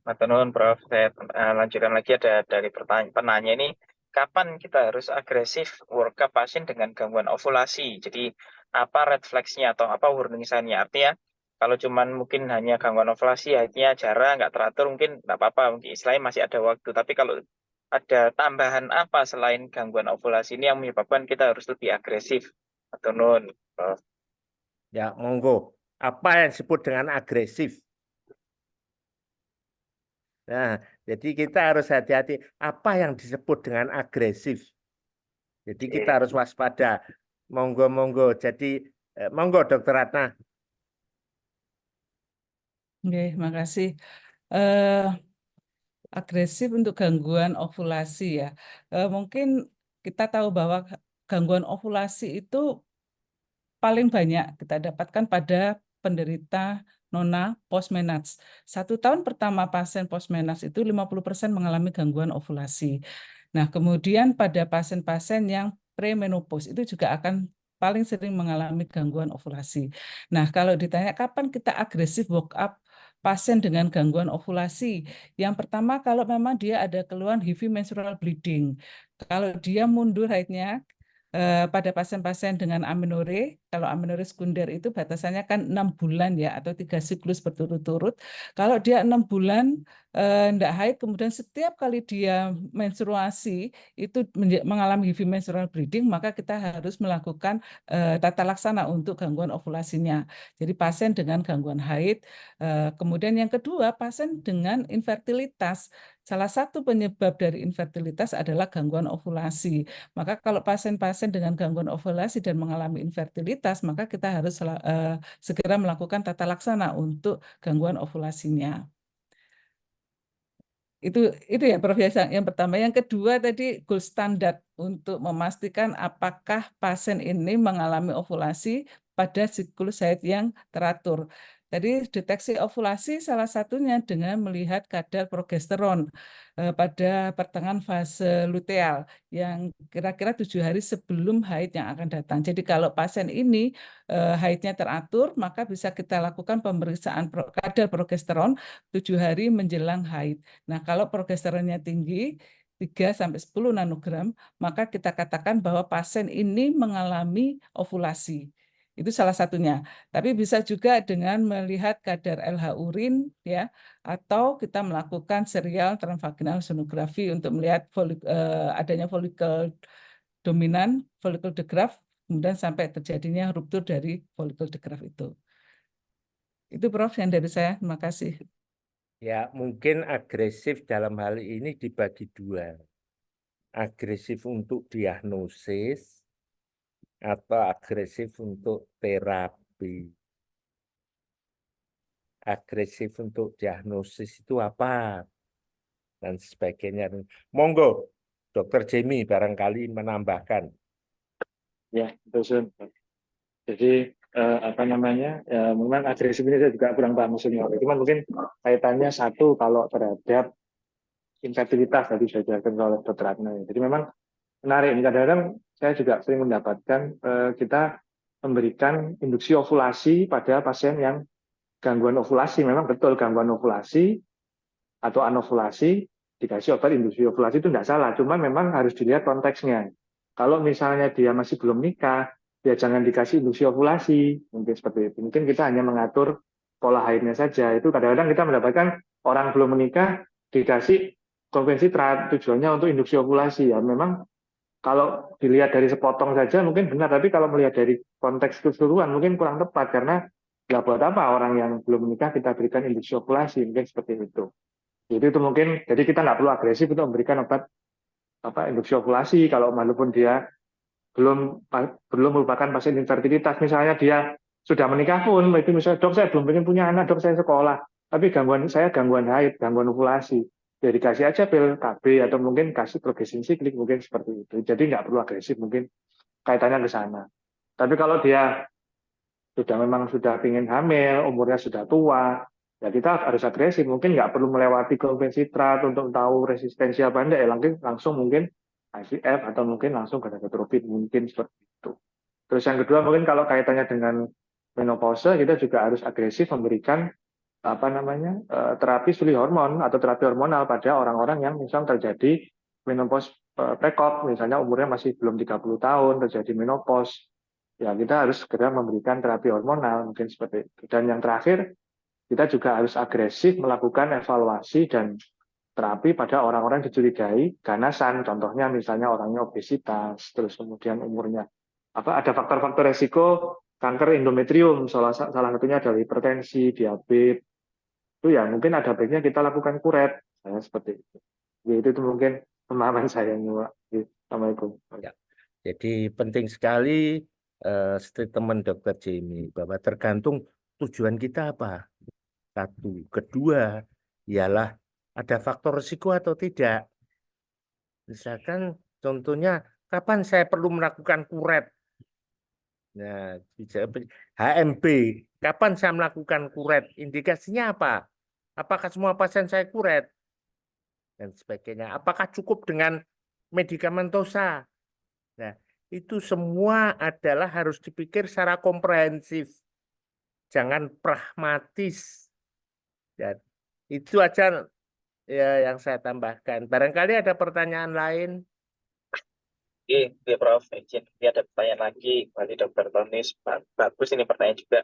Matur nuwun Prof. Saya lanjutkan lagi, ada dari penanya ini, kapan kita harus agresif workup pasien dengan gangguan ovulasi? Jadi apa red flags-nya atau apa warning sign-nya? Artinya kalau cuman mungkin hanya gangguan ovulasi, haidnya jarang, nggak teratur, mungkin nggak apa-apa, mungkin istilahnya masih ada waktu. Tapi kalau ada tambahan apa selain gangguan ovulasi ini yang menyebabkan kita harus lebih agresif? Matur nuwun, Prof. Ya, monggo. Apa yang disebut dengan agresif? Nah, jadi kita harus hati-hati. Apa yang disebut dengan agresif? Jadi kita harus waspada. Monggo. Jadi, monggo, Dr. Ratna. Oke, makasih. Agresif untuk gangguan ovulasi ya. Mungkin kita tahu bahwa gangguan ovulasi itu paling banyak kita dapatkan pada penderita nona postmenarche. 1 tahun pertama pasien postmenarche itu 50% mengalami gangguan ovulasi. Nah, kemudian pada pasien-pasien yang premenopause itu juga akan paling sering mengalami gangguan ovulasi. Nah, kalau ditanya kapan kita agresif workup pasien dengan gangguan ovulasi, yang pertama kalau memang dia ada keluhan heavy menstrual bleeding. Kalau dia mundur haidnya pada pasien-pasien dengan amenore, kalau amenore sekunder itu batasannya kan 6 bulan ya, atau 3 siklus berturut-turut. Kalau dia 6 bulan enggak haid, kemudian setiap kali dia menstruasi itu mengalami heavy menstrual bleeding, maka kita harus melakukan tata laksana untuk gangguan ovulasinya. Jadi pasien dengan gangguan haid. Kemudian yang kedua, pasien dengan infertilitas. Salah satu penyebab dari infertilitas adalah gangguan ovulasi. Maka kalau pasien-pasien dengan gangguan ovulasi dan mengalami infertilitas, maka kita harus segera melakukan tata laksana untuk gangguan ovulasinya. Itu ya Prof. Yang pertama. Yang kedua tadi gold standard untuk memastikan apakah pasien ini mengalami ovulasi pada siklus haid yang teratur. Tadi deteksi ovulasi salah satunya dengan melihat kadar progesteron pada pertengahan fase luteal yang kira-kira 7 hari sebelum haid yang akan datang. Jadi kalau pasien ini haidnya teratur, maka bisa kita lakukan pemeriksaan kadar progesteron 7 hari menjelang haid. Nah, kalau progesteronnya tinggi, 3-10 nanogram, maka kita katakan bahwa pasien ini mengalami ovulasi. Itu salah satunya. Tapi bisa juga dengan melihat kadar LH urin ya, atau kita melakukan serial transvaginal sonografi untuk melihat adanya follicle dominan follicle the graft, kemudian sampai terjadinya ruptur dari follicle the graft itu. Itu Prof yang dari saya. Terima kasih. Ya, mungkin agresif dalam hal ini dibagi dua. Agresif untuk diagnosis atau agresif untuk terapi. Agresif untuk diagnosis itu apa? Dan sebagainya. Monggo, Dr. Jamie barangkali menambahkan. Ya, betul. Jadi apa namanya? Memang agresif ini saya juga kurang paham maksudnya. Cuman mungkin kaitannya satu kalau terhadap infertilitas tadi sudah dijelaskan oleh Dr. Ratna. Jadi memang menarik. Kadang-kadang saya juga sering mendapatkan kita memberikan induksi ovulasi pada pasien yang gangguan ovulasi. Memang betul gangguan ovulasi atau anovulasi dikasih obat induksi ovulasi itu tidak salah. Cuma memang harus dilihat konteksnya. Kalau misalnya dia masih belum nikah, ya jangan dikasih induksi ovulasi. Mungkin seperti itu. Mungkin kita hanya mengatur pola haidnya saja. Itu kadang-kadang kita mendapatkan orang belum menikah dikasih konvensi tujuannya untuk induksi ovulasi. Ya memang kalau dilihat dari sepotong saja mungkin benar, tapi kalau melihat dari konteks keseluruhan mungkin kurang tepat karena ya buat apa orang yang belum menikah kita berikan induksi ovulasi, mungkin seperti itu. Jadi itu mungkin, jadi kita nggak perlu agresif untuk memberikan obat induksi ovulasi kalau walaupun dia belum merupakan pasien infertilitas. Misalnya dia sudah menikah pun, itu misalnya dok saya belum pengen punya anak, dok saya sekolah, tapi gangguan haid, gangguan ovulasi. Ya dikasih aja pil KB atau mungkin kasih progestin siklik mungkin seperti itu. Jadi nggak perlu agresif mungkin kaitannya ke sana. Tapi kalau dia memang sudah ingin hamil, umurnya sudah tua, ya kita harus agresif. Mungkin nggak perlu melewati konvensi TRAT untuk tahu resistensi apa enggak, ya langsung mungkin IVF atau mungkin langsung gonadotropin, mungkin seperti itu. Terus yang kedua mungkin kalau kaitannya dengan menopause, kita juga harus agresif memberikan terapi suli hormon atau terapi hormonal pada orang-orang yang misalnya terjadi menopause prekop, misalnya umurnya masih belum 30 tahun, terjadi menopause. Ya kita harus segera memberikan terapi hormonal, mungkin seperti itu. Dan yang terakhir, kita juga harus agresif melakukan evaluasi dan terapi pada orang-orang dicurigai ganasan, contohnya misalnya orangnya obesitas, terus kemudian umurnya ada faktor-faktor resiko kanker endometrium, salah satunya adalah hipertensi, diabetes, itu ya mungkin ada baiknya kita lakukan kuret, seperti itu. Jadi itu mungkin pemahaman saya. Assalamualaikum. Ya. Jadi penting sekali statement Dr. Jamie bahwa tergantung tujuan kita apa. Satu, kedua ialah ada faktor risiko atau tidak. Misalkan contohnya kapan saya perlu melakukan kuret. Nah, HMB, kapan saya melakukan kuret? Indikasinya apa? Apakah semua pasien saya kuret? Dan sebagainya. Apakah cukup dengan medikamentosa? Nah, itu semua adalah harus dipikir secara komprehensif. Jangan pragmatis. Dan itu aja ya yang saya tambahkan. Barangkali ada pertanyaan lain. Oke, Prof. Izin, ini ada pertanyaan lagi dari Dr. Tonis. Bagus ini pertanyaan juga.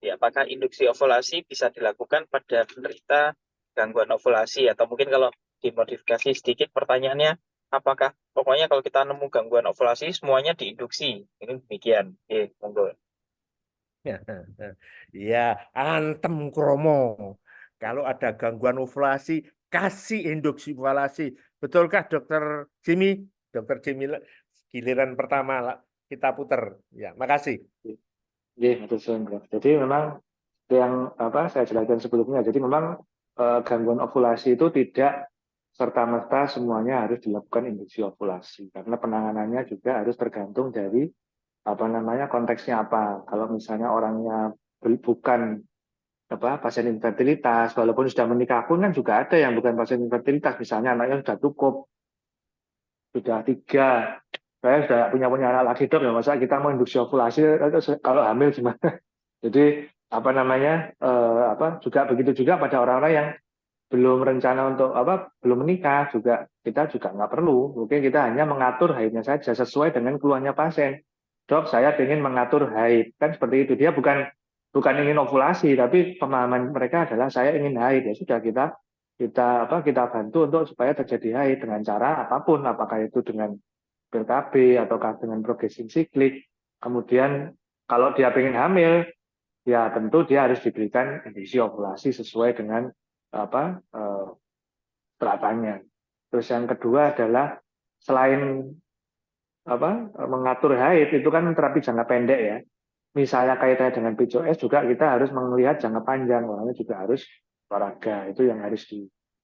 Ya, apakah induksi ovulasi bisa dilakukan pada penderita gangguan ovulasi? Atau mungkin kalau dimodifikasi sedikit pertanyaannya, apakah pokoknya kalau kita nemu gangguan ovulasi semuanya diinduksi? Ini demikian. Oke, monggo. Ya, antem kromo. Kalau ada gangguan ovulasi, kasih induksi ovulasi. Betulkah Dr. Jimmy? Dr. Jimmy, giliran pertama kita putar. Ya, makasih. Iya, betul. Jadi memang yang saya jelaskan sebelumnya. Jadi memang gangguan ovulasi itu tidak serta-merta semuanya harus dilakukan induksi ovulasi karena penanganannya juga harus tergantung dari konteksnya apa. Kalau misalnya orangnya bukan pasien infertilitas, walaupun sudah menikah pun kan juga ada yang bukan pasien infertilitas, misalnya anaknya sudah cukup, sudah 3, saya sudah punya anak lagi dok, ya masa kita mau induksi ovulasi kalau hamil gimana? Jadi juga begitu juga pada orang-orang yang belum rencana untuk belum menikah juga kita juga nggak perlu, mungkin kita hanya mengatur haidnya saja sesuai dengan keluhannya pasien. Dok, saya ingin mengatur haid, kan seperti itu. Dia bukan ingin ovulasi, tapi pemahaman mereka adalah saya ingin haid. Ya sudah kita bantu untuk supaya terjadi haid dengan cara apapun, apakah itu dengan pil KB ataukah dengan progresif siklik. Kemudian kalau dia pengen hamil, ya tentu dia harus diberikan induksi ovulasi sesuai dengan terapannya. Terus yang kedua adalah selain mengatur haid itu kan terapi jangka pendek ya. Misalnya kaitannya dengan PCOS juga kita harus melihat jangka panjang, makanya juga harus olahraga. Itu yang harus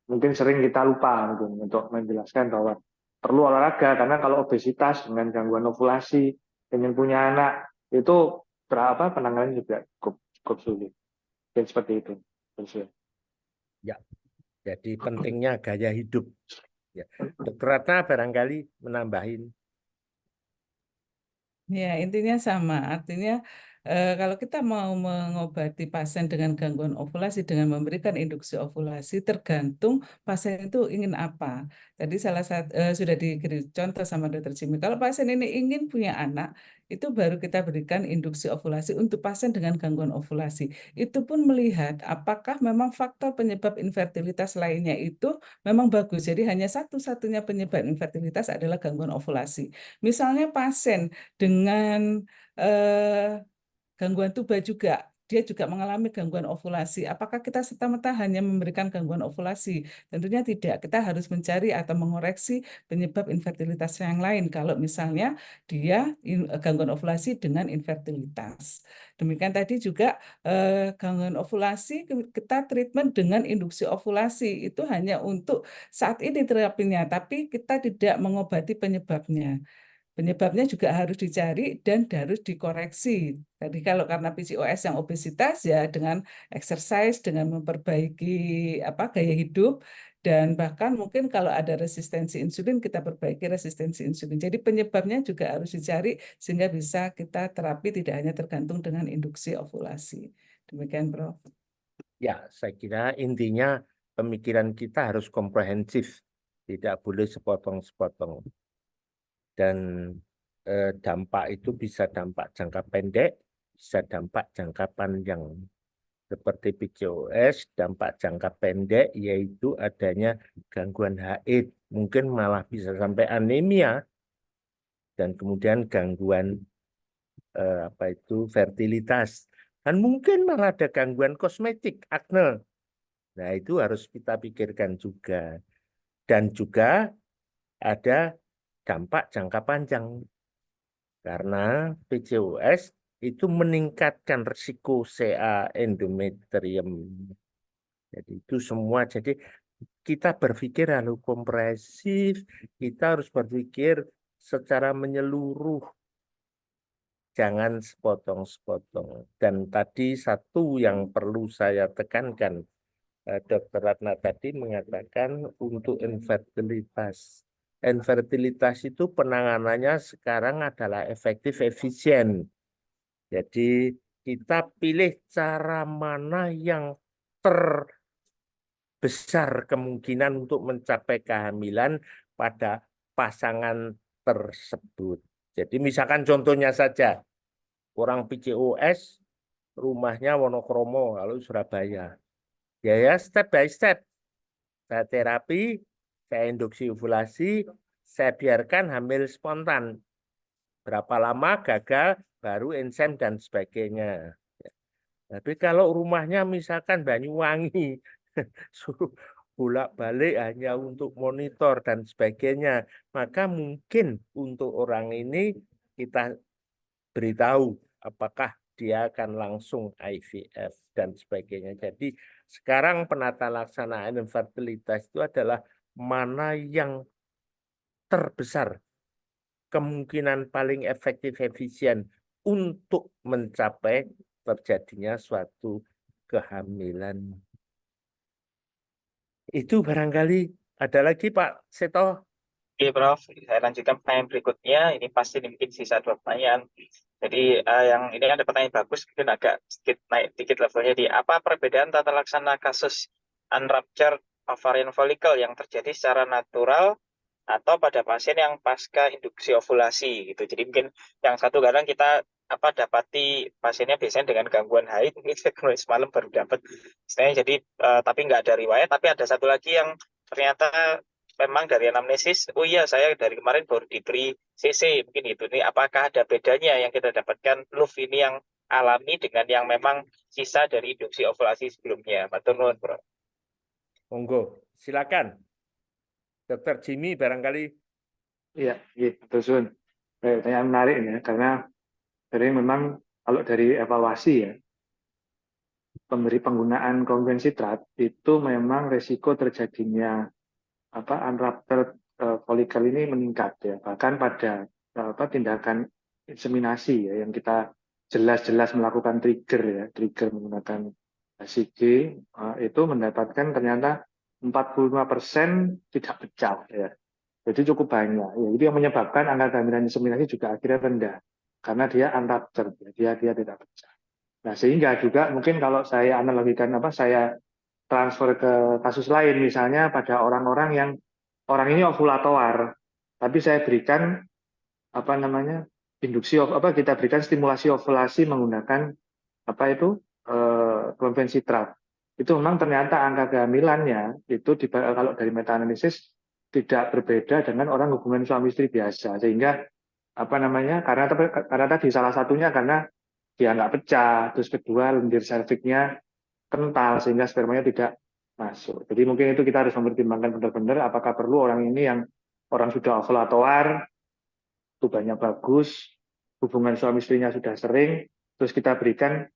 mungkin sering kita lupa mungkin untuk menjelaskan bahwa perlu olahraga karena kalau obesitas dengan gangguan ovulasi, ingin punya anak itu penanganan juga cukup sulit. Dan seperti itu. Ya, jadi pentingnya gaya hidup. Ya. Dr. Ratna barangkali menambahin. Ya, intinya sama. Artinya kalau kita mau mengobati pasien dengan gangguan ovulasi dengan memberikan induksi ovulasi, tergantung pasien itu ingin apa. Tadi sudah diberi contoh sama Dr. Jimmy. Kalau pasien ini ingin punya anak, itu baru kita berikan induksi ovulasi untuk pasien dengan gangguan ovulasi. Itu pun melihat apakah memang faktor penyebab infertilitas lainnya itu memang bagus. Jadi hanya satu-satunya penyebab infertilitas adalah gangguan ovulasi. Misalnya pasien dengan gangguan tuba juga, dia juga mengalami gangguan ovulasi. Apakah kita serta-merta hanya memberikan gangguan ovulasi? Tentunya tidak. Kita harus mencari atau mengoreksi penyebab infertilitas yang lain. Kalau misalnya dia gangguan ovulasi dengan infertilitas. Demikian tadi juga gangguan ovulasi kita treatment dengan induksi ovulasi. Itu hanya untuk saat ini terapinya, tapi kita tidak mengobati penyebabnya. Penyebabnya juga harus dicari dan harus dikoreksi. Tadi kalau karena PCOS yang obesitas ya dengan exercise, dengan memperbaiki gaya hidup, dan bahkan mungkin kalau ada resistensi insulin kita perbaiki resistensi insulin. Jadi penyebabnya juga harus dicari sehingga bisa kita terapi tidak hanya tergantung dengan induksi ovulasi. Demikian, Prof. Ya, saya kira intinya pemikiran kita harus komprehensif, tidak boleh sepotong-sepotong. Dan dampak itu bisa dampak jangka pendek, bisa dampak jangka panjang. Seperti PCOS, dampak jangka pendek yaitu adanya gangguan haid, mungkin malah bisa sampai anemia, dan kemudian gangguan fertilitas, dan mungkin malah ada gangguan kosmetik, akne. Nah, itu harus kita pikirkan juga. Dan juga ada dampak jangka panjang. Karena PCOS itu meningkatkan risiko CA endometrium. Jadi itu semua. Jadi kita berpikir harus komprehensif, kita harus berpikir secara menyeluruh. Jangan sepotong-sepotong. Dan tadi satu yang perlu saya tekankan, Dr. Ratna tadi mengatakan untuk infertilitas. Infertilitas itu penanganannya sekarang adalah efektif, efisien. Jadi kita pilih cara mana yang terbesar kemungkinan untuk mencapai kehamilan pada pasangan tersebut. Jadi misalkan contohnya saja, orang PCOS rumahnya Wonokromo, lalu Surabaya. Ya, step by step. Saya terapi, saya induksi ovulasi, saya biarkan hamil spontan. Berapa lama gagal, baru ensem dan sebagainya. Tapi kalau rumahnya misalkan Banyuwangi, suruh bolak-balik hanya untuk monitor dan sebagainya, maka mungkin untuk orang ini kita beritahu apakah dia akan langsung IVF dan sebagainya. Jadi sekarang penata laksanaan infertilitas itu adalah mana yang terbesar, kemungkinan paling efektif efisien untuk mencapai terjadinya suatu kehamilan. Itu barangkali ada lagi Pak Seto. Oke, Prof. Saya lanjutkan pertanyaan berikutnya. Ini pasti mungkin sisa 2 pertanyaan. Jadi yang ini ada pertanyaan bagus, mungkin agak sedikit naik dikit levelnya di apa perbedaan tata laksana kasus unruptured ovarian follicle yang terjadi secara natural atau pada pasien yang pasca induksi ovulasi gitu. Jadi mungkin yang satu kadang kita dapati pasiennya biasanya dengan gangguan haid, mungkin semalam baru dapat istilahnya, jadi tapi nggak ada riwayat, tapi ada satu lagi yang ternyata memang dari anamnesis, oh iya saya dari kemarin baru diberi CC, mungkin itu. Nih, apakah ada bedanya yang kita dapatkan LUF ini yang alami dengan yang memang sisa dari induksi ovulasi sebelumnya? Matur nuwun, Bro. Monggo, silakan. Dokter Jimmy barangkali. Iya, betul Sun. Pertanyaan menarik ya, karena dari memang kalau dari evaluasi ya, penggunaan konvensi TRAT itu memang resiko terjadinya unruptured follicle ini meningkat ya, bahkan pada tindakan inseminasi ya, yang kita jelas-jelas melakukan trigger menggunakan HCG itu mendapatkan ternyata 45% tidak pecah ya. Jadi cukup banyak. Ya, itu yang menyebabkan angka kehamilan inseminasi juga akhirnya rendah karena dia unruptured, ya, dia tidak pecah. Nah, sehingga juga mungkin kalau saya analogikan saya transfer ke kasus lain, misalnya pada orang-orang yang orang ini ovulatoar, tapi saya berikan induksi kita berikan stimulasi ovulasi menggunakan konvensi TRAT. Itu memang ternyata angka kehamilannya itu kalau dari meta analisis tidak berbeda dengan orang hubungan suami istri biasa, sehingga karena tadi salah satunya karena dia nggak pecah, terus kedua lendir serviknya kental sehingga spermanya tidak masuk. Jadi mungkin itu kita harus mempertimbangkan benar-benar apakah perlu orang ini yang orang sudah ovulatoar, tubuhnya bagus, hubungan suami istrinya sudah sering, terus kita berikan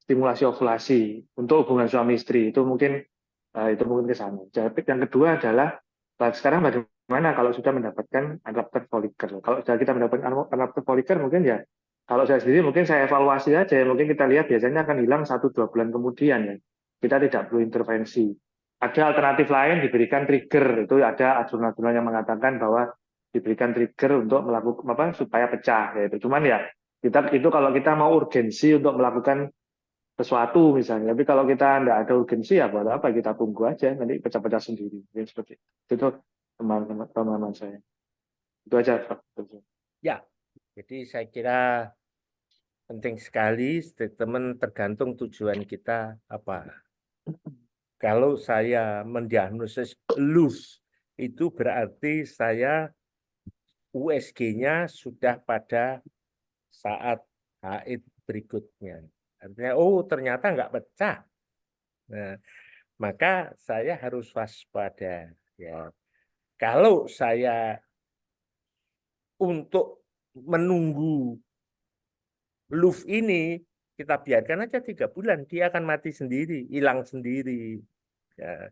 stimulasi ovulasi untuk hubungan suami istri. Itu mungkin ke sana. Yang kedua adalah sekarang bagaimana kalau sudah mendapatkan unruptured follicle. Kalau sudah kita mendapatkan unruptured follicle, mungkin ya kalau saya sendiri mungkin saya evaluasi aja. Mungkin kita lihat biasanya akan hilang 1-2 bulan kemudian ya. Kita tidak perlu intervensi. Ada alternatif lain diberikan trigger. Itu ada aturan-aturan yang mengatakan bahwa diberikan trigger untuk melakukan supaya pecah. Yaitu. Cuman ya itu kalau kita mau urgensi untuk melakukan sesuatu misalnya. Tapi kalau kita tidak ada urgensi ya buat apa, kita tunggu aja nanti pecah-pecah sendiri. Seperti itu teman-teman saya. Itu aja Pak. Ya, jadi saya kira penting sekali statement tergantung tujuan kita apa. Kalau saya mendiagnosis LUF itu berarti saya USG-nya sudah pada saat haid berikutnya. Artinya, oh ternyata nggak pecah. Nah, maka saya harus waspada. Ya. Kalau saya untuk menunggu LUF ini, kita biarkan aja 3 bulan, dia akan mati sendiri, hilang sendiri. Ya.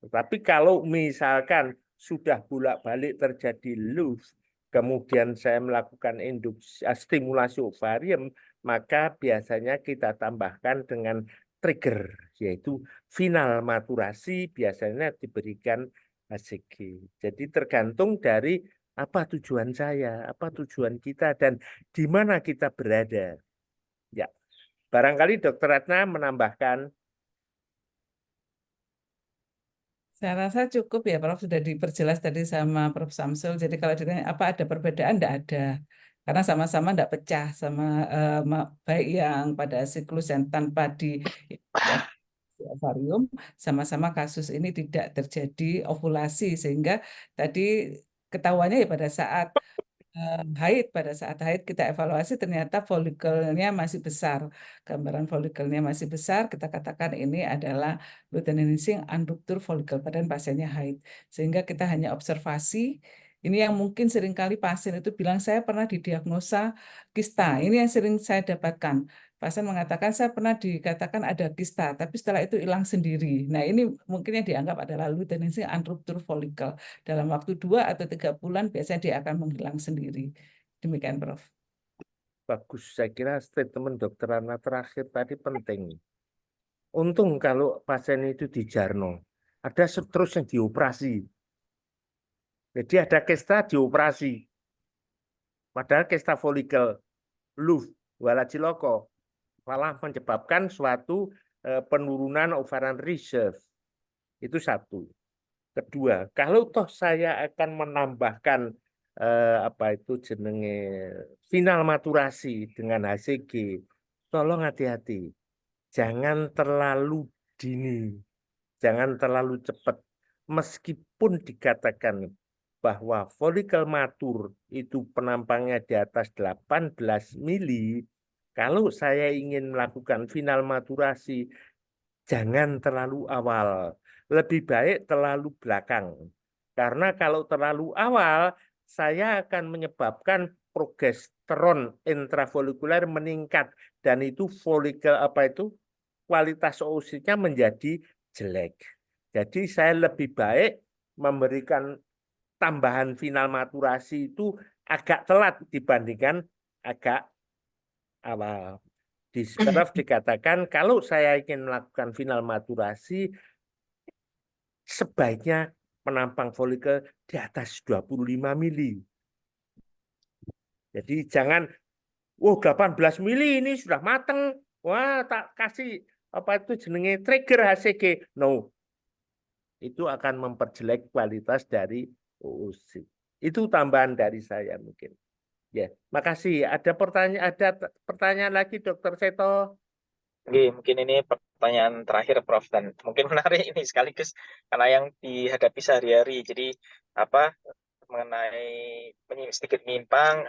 Tapi kalau misalkan sudah bolak-balik terjadi LUF, kemudian saya melakukan induksi, stimulasi ovarium, maka biasanya kita tambahkan dengan trigger, yaitu final maturasi biasanya diberikan HCG. Jadi tergantung dari apa tujuan saya, apa tujuan kita, dan di mana kita berada. Ya, barangkali Dr. Ratna menambahkan. Saya rasa cukup ya, Prof. Sudah diperjelas tadi sama Prof. Samsul. Jadi kalau ditanya apa ada perbedaan, tidak ada. Karena sama-sama tidak pecah, sama baik yang pada siklus dan tanpa di ovarium, sama-sama kasus ini tidak terjadi ovulasi. Sehingga tadi ketahuannya ya pada saat haid kita evaluasi ternyata folikelnya masih besar, gambaran folikelnya masih besar, kita katakan ini adalah luteinizing unruptured follicle pada pasiennya haid, sehingga kita hanya observasi. Ini yang mungkin seringkali pasien itu bilang saya pernah didiagnosa kista, ini yang sering saya dapatkan. Pasien mengatakan saya pernah dikatakan ada kista, tapi setelah itu hilang sendiri. Nah ini mungkin yang dianggap adalah luteinizing unruptured follicle. Dalam waktu 2 atau 3 bulan biasanya dia akan menghilang sendiri. Demikian, Prof. Bagus, saya kira statement Dr. Ratna terakhir tadi penting. Untung kalau pasien itu di Jarno, ada terus yang dioperasi. Jadi ada kista dioperasi. Padahal kista folikel, LUF, walaciloko, malah menyebabkan suatu penurunan ovarian reserve. Itu satu. Kedua, kalau toh saya akan menambahkan jenenge final maturasi dengan HCG, tolong hati-hati. Jangan terlalu dini, jangan terlalu cepat. meskipun dikatakan bahwa folikel matur itu penampangnya di atas 18 mili, kalau saya ingin melakukan final maturasi, jangan terlalu awal. Lebih baik terlalu belakang. Karena kalau terlalu awal, saya akan menyebabkan progesteron intrafolikuler meningkat. Dan itu folikel kualitas oositnya menjadi jelek. Jadi saya lebih baik memberikan tambahan final maturasi itu agak telat dibandingkan agak awal. Di Sperov dikatakan kalau saya ingin melakukan final maturasi, sebaiknya penampang folikel di atas 25 mili. Jadi jangan, 18 mili ini sudah mateng. Wah, tak kasih jenenge trigger HCG. No. Itu akan memperjelek kualitas dari oosit. Itu tambahan dari saya mungkin. Ya, makasih. Ada pertanyaan lagi, Dokter Seto? Oke, mungkin ini pertanyaan terakhir, Prof. Dan mungkin menarik ini sekaligus karena yang dihadapi sehari-hari. Jadi mengenai sedikit menyimpang,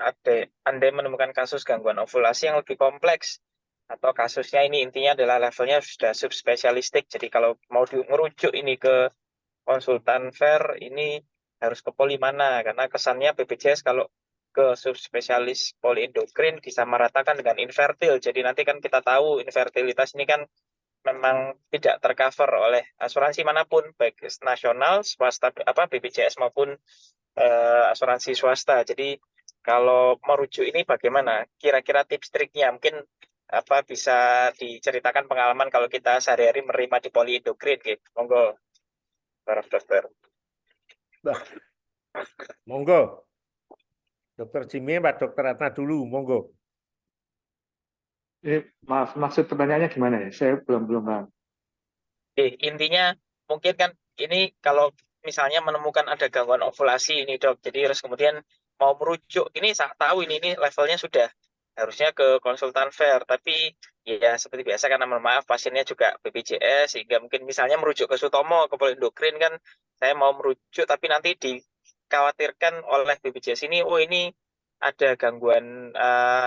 Anda menemukan kasus gangguan ovulasi yang lebih kompleks atau kasusnya ini intinya adalah levelnya sudah subspesialistik. Jadi kalau mau merujuk ini ke konsultan FER, ini harus ke poli mana? Karena kesannya BPJS kalau ke subspesialis poliendokrin disamaratakan dengan infertil. Jadi nanti kan kita tahu infertilitas ini kan memang tidak tercover oleh asuransi manapun, baik nasional, swasta, BPJS maupun asuransi swasta. Jadi kalau merujuk ini bagaimana? Kira-kira tips triknya mungkin bisa diceritakan pengalaman kalau kita sehari-hari menerima di poliendokrin, gitu. Monggo, para dokter. Monggo. Dokter Jimmy, Pak Dokter Ratna dulu, monggo. Maaf, maksud pertanyaannya gimana ya? Saya belum paham. Intinya mungkin kan ini kalau misalnya menemukan ada gangguan ovulasi ini, Dok. Jadi terus kemudian mau merujuk, ini saya tahu ini levelnya sudah harusnya ke konsultan FER, tapi ya seperti biasa karena mohon maaf pasiennya juga BPJS, sehingga mungkin misalnya merujuk ke Sutomo, ke poliendokrin kan saya mau merujuk tapi nanti dikhawatirkan oleh BPJS ini, ini ada gangguan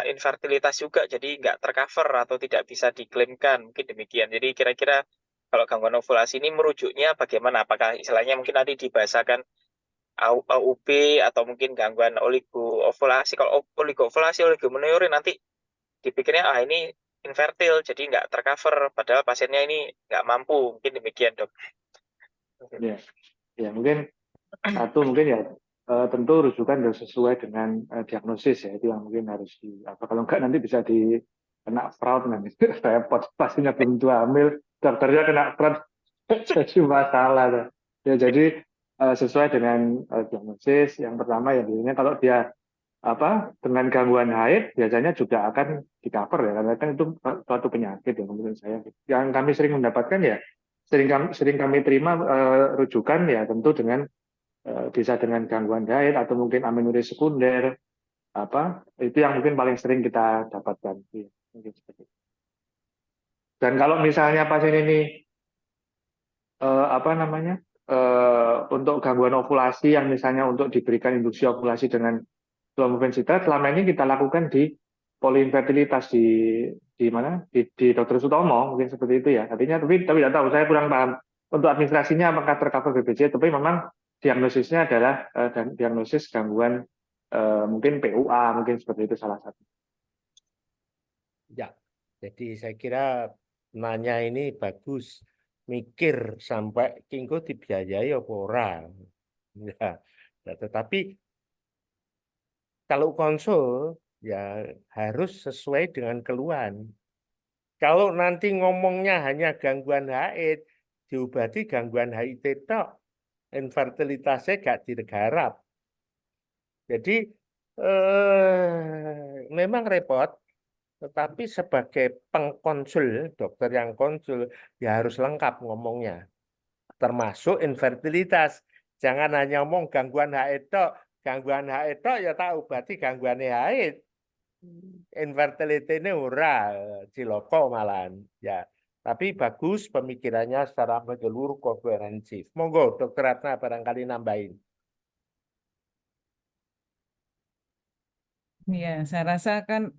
infertilitas juga, jadi nggak tercover atau tidak bisa diklaimkan, mungkin demikian. Jadi kira-kira kalau gangguan ovulasi ini merujuknya bagaimana? Apakah istilahnya mungkin nanti dibahasakan AUB atau mungkin gangguan oligoovulasi? Kalau oligoovulasi, oligomenorrhea nanti dipikirnya ini infertil, jadi nggak tercover, padahal pasiennya ini nggak mampu. Mungkin demikian, Dok. Ya mungkin ya tentu rujukan harus sesuai dengan diagnosis ya, itu yang mungkin harus kalau enggak nanti bisa kena fraud nanti repot, pastinya belum hamil, dokternya kena fraud jadi masalah ya. Jadi sesuai dengan diagnosis yang pertama ya, biasanya kalau dia dengan gangguan haid biasanya juga akan di-cover ya, karena kan itu suatu penyakit ya menurut saya. Yang kami sering mendapatkan ya, sering kami terima rujukan ya tentu dengan bisa dengan gangguan haid atau mungkin amenorrhea sekunder, itu yang mungkin paling sering kita dapatkan. Ya, mungkin seperti itu. Dan kalau misalnya pasien ini untuk gangguan ovulasi yang misalnya untuk diberikan induksi ovulasi dengan Clomifencida, selama ini kita lakukan di poliinfertilitas di mana di Dr. Sutomo, mungkin seperti itu ya. Artinya tapi tidak tahu, saya kurang paham untuk administrasinya apakah tercover BPJS, tapi memang diagnosisnya adalah diagnosis gangguan mungkin PUA, mungkin seperti itu salah satu. Ya, jadi saya kira nanya ini bagus, mikir sampai kingko dibiayai apa ora. Ya, tetapi kalau konsul ya harus sesuai dengan keluhan. Kalau nanti ngomongnya hanya gangguan haid, diobati gangguan haid tok, infertilitasnya gak digarap. Jadi memang repot, tetapi sebagai pengkonsul, dokter yang konsul ya harus lengkap ngomongnya, termasuk infertilitas. Jangan hanya ngomong gangguan haid tok. Gangguan haid tok ya tak obati gangguan haid. Infertility ini ora ciloko malahan. Ya, Tapi bagus pemikirannya secara menyeluruh komprehensif. Monggo, Dr. Ratna barangkali nambahin. Ya, saya rasa kan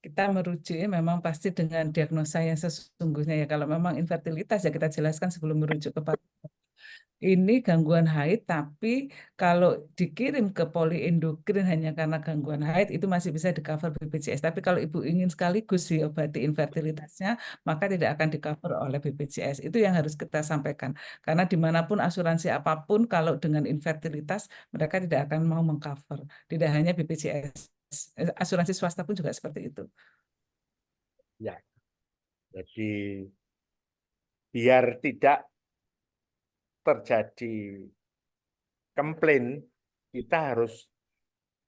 kita merujuk memang pasti dengan diagnosa yang sesungguhnya ya. Kalau memang infertilitas ya kita jelaskan sebelum merujuk ke ini gangguan haid, tapi kalau dikirim ke poliendokrin hanya karena gangguan haid itu masih bisa di-cover BPJS. Tapi kalau ibu ingin sekaligus diobati infertilitasnya, maka tidak akan di-cover oleh BPJS. Itu yang harus kita sampaikan. Karena dimanapun asuransi apapun, kalau dengan infertilitas mereka tidak akan mau mengcover. Tidak hanya BPJS, asuransi swasta pun juga seperti itu. Ya, jadi biar tidak terjadi komplain, kita harus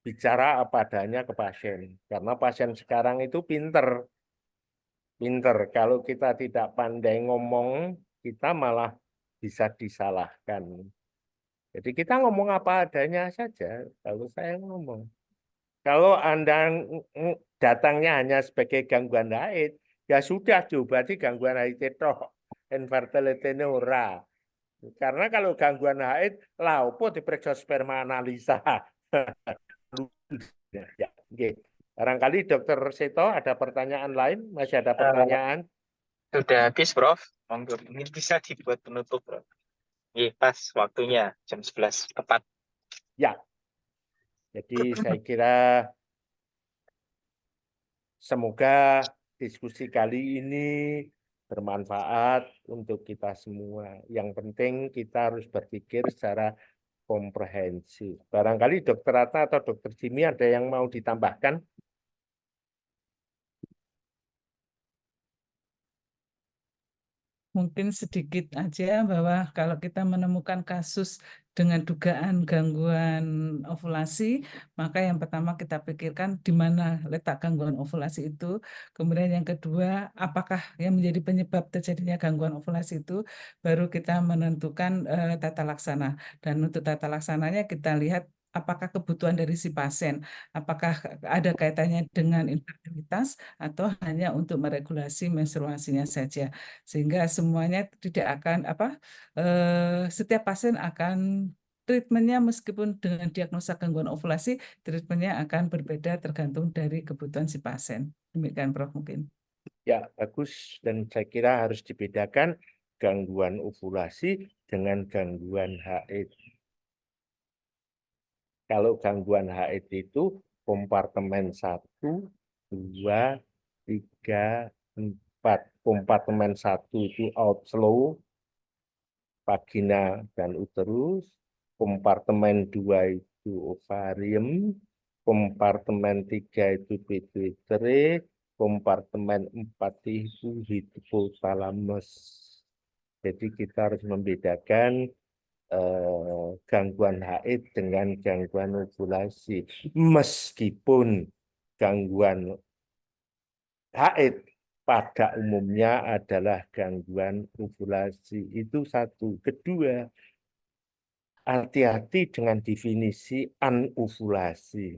bicara apa adanya ke pasien. Karena pasien sekarang itu pinter. Kalau kita tidak pandai ngomong, kita malah bisa disalahkan. Jadi kita ngomong apa adanya saja. Kalau saya ngomong. Kalau Anda datangnya hanya sebagai gangguan haid, ya sudah diobati gangguan haid itu. Infertility ora. Karena kalau gangguan haid, lah opo diperiksa sperma analisa. Ya, oke. Barangkali Dokter Seto ada pertanyaan lain? Masih ada pertanyaan? Sudah habis, Prof. Monggo, ini bisa dibuat penutup, Prof. Pas waktunya jam 11 tepat. Ya. Jadi saya kira semoga diskusi kali ini bermanfaat untuk kita semua. Yang penting kita harus berpikir secara komprehensif. Barangkali Dokter Ratna atau Dokter Jimmy ada yang mau ditambahkan? Mungkin sedikit aja bahwa kalau kita menemukan kasus dengan dugaan gangguan ovulasi, maka yang pertama kita pikirkan di mana letak gangguan ovulasi itu. Kemudian yang kedua, apakah yang menjadi penyebab terjadinya gangguan ovulasi itu, baru kita menentukan tata laksana. Dan untuk tata laksananya kita lihat apakah kebutuhan dari si pasien, apakah ada kaitannya dengan infertilitas atau hanya untuk meregulasi menstruasinya saja, sehingga semuanya tidak akan setiap pasien akan treatmentnya meskipun dengan diagnosa gangguan ovulasi, treatmentnya akan berbeda tergantung dari kebutuhan si pasien. Demikian Prof mungkin. Ya, bagus. Dan saya kira harus dibedakan gangguan ovulasi dengan gangguan haid. Kalau gangguan haid itu kompartemen 1, 2, 3, 4. Kompartemen 1 itu outflow, vagina dan uterus. Kompartemen 2 itu ovarium. Kompartemen 3 itu pituitary. Kompartemen 4 itu hipotalamus. Jadi kita harus membedakan gangguan haid dengan gangguan ovulasi. Meskipun gangguan haid pada umumnya adalah gangguan ovulasi. Itu satu. Kedua, hati-hati dengan definisi anovulasi.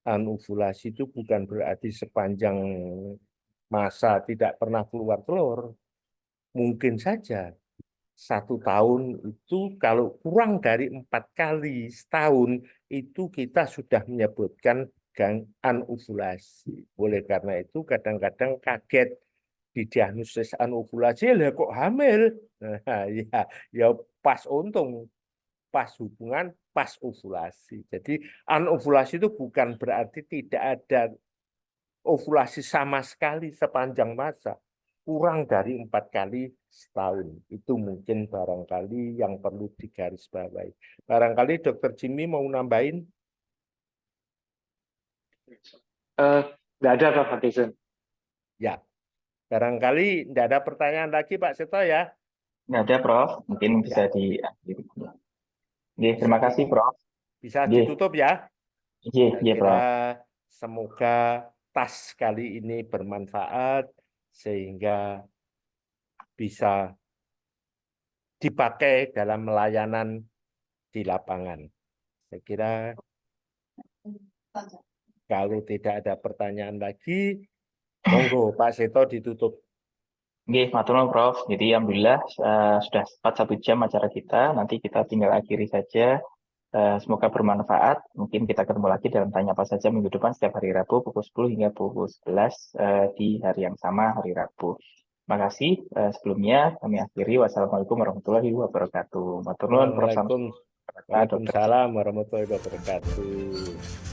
Anovulasi itu bukan berarti sepanjang masa tidak pernah keluar telur. Mungkin saja 1 tahun itu kalau kurang dari 4 kali setahun itu kita sudah menyebutkan anovulasi. Oleh karena itu kadang-kadang kaget didiagnosis anovulasi, lah kok hamil? Nah, ya pas untung, pas hubungan, pas ovulasi. Jadi anovulasi itu bukan berarti tidak ada ovulasi sama sekali sepanjang masa. Kurang dari 4 kali setahun. Itu mungkin barangkali yang perlu digarisbawahi. Barangkali Dokter Jimmy mau nambahin? Nggak ada Prof. Hatisun. Ya, barangkali tidak ada pertanyaan lagi Pak Seto ya? Nggak ada, Prof. Mungkin bisa diakhiri. Oke, terima kasih, Prof. Bisa Oke. ditutup ya? Iya, Saya kira Prof. semoga tas kali ini bermanfaat sehingga bisa dipakai dalam melayanan di lapangan. Saya kira kalau tidak ada pertanyaan lagi, monggo Pak Seto ditutup. Nggih, matur nuwun Prof. Jadi alhamdulillah sudah tepat 1 jam acara kita. Nanti kita tinggal akhiri saja. Semoga bermanfaat. Mungkin kita ketemu lagi dalam Tanya Apa Saja minggu depan setiap hari Rabu pukul 10 hingga pukul 11 di hari yang sama, hari Rabu. Terima kasih. Sebelumnya kami akhiri. Wassalamualaikum warahmatullahi wabarakatuh. Matur nuwun Prof. Waalaikumsalam warahmatullahi wabarakatuh.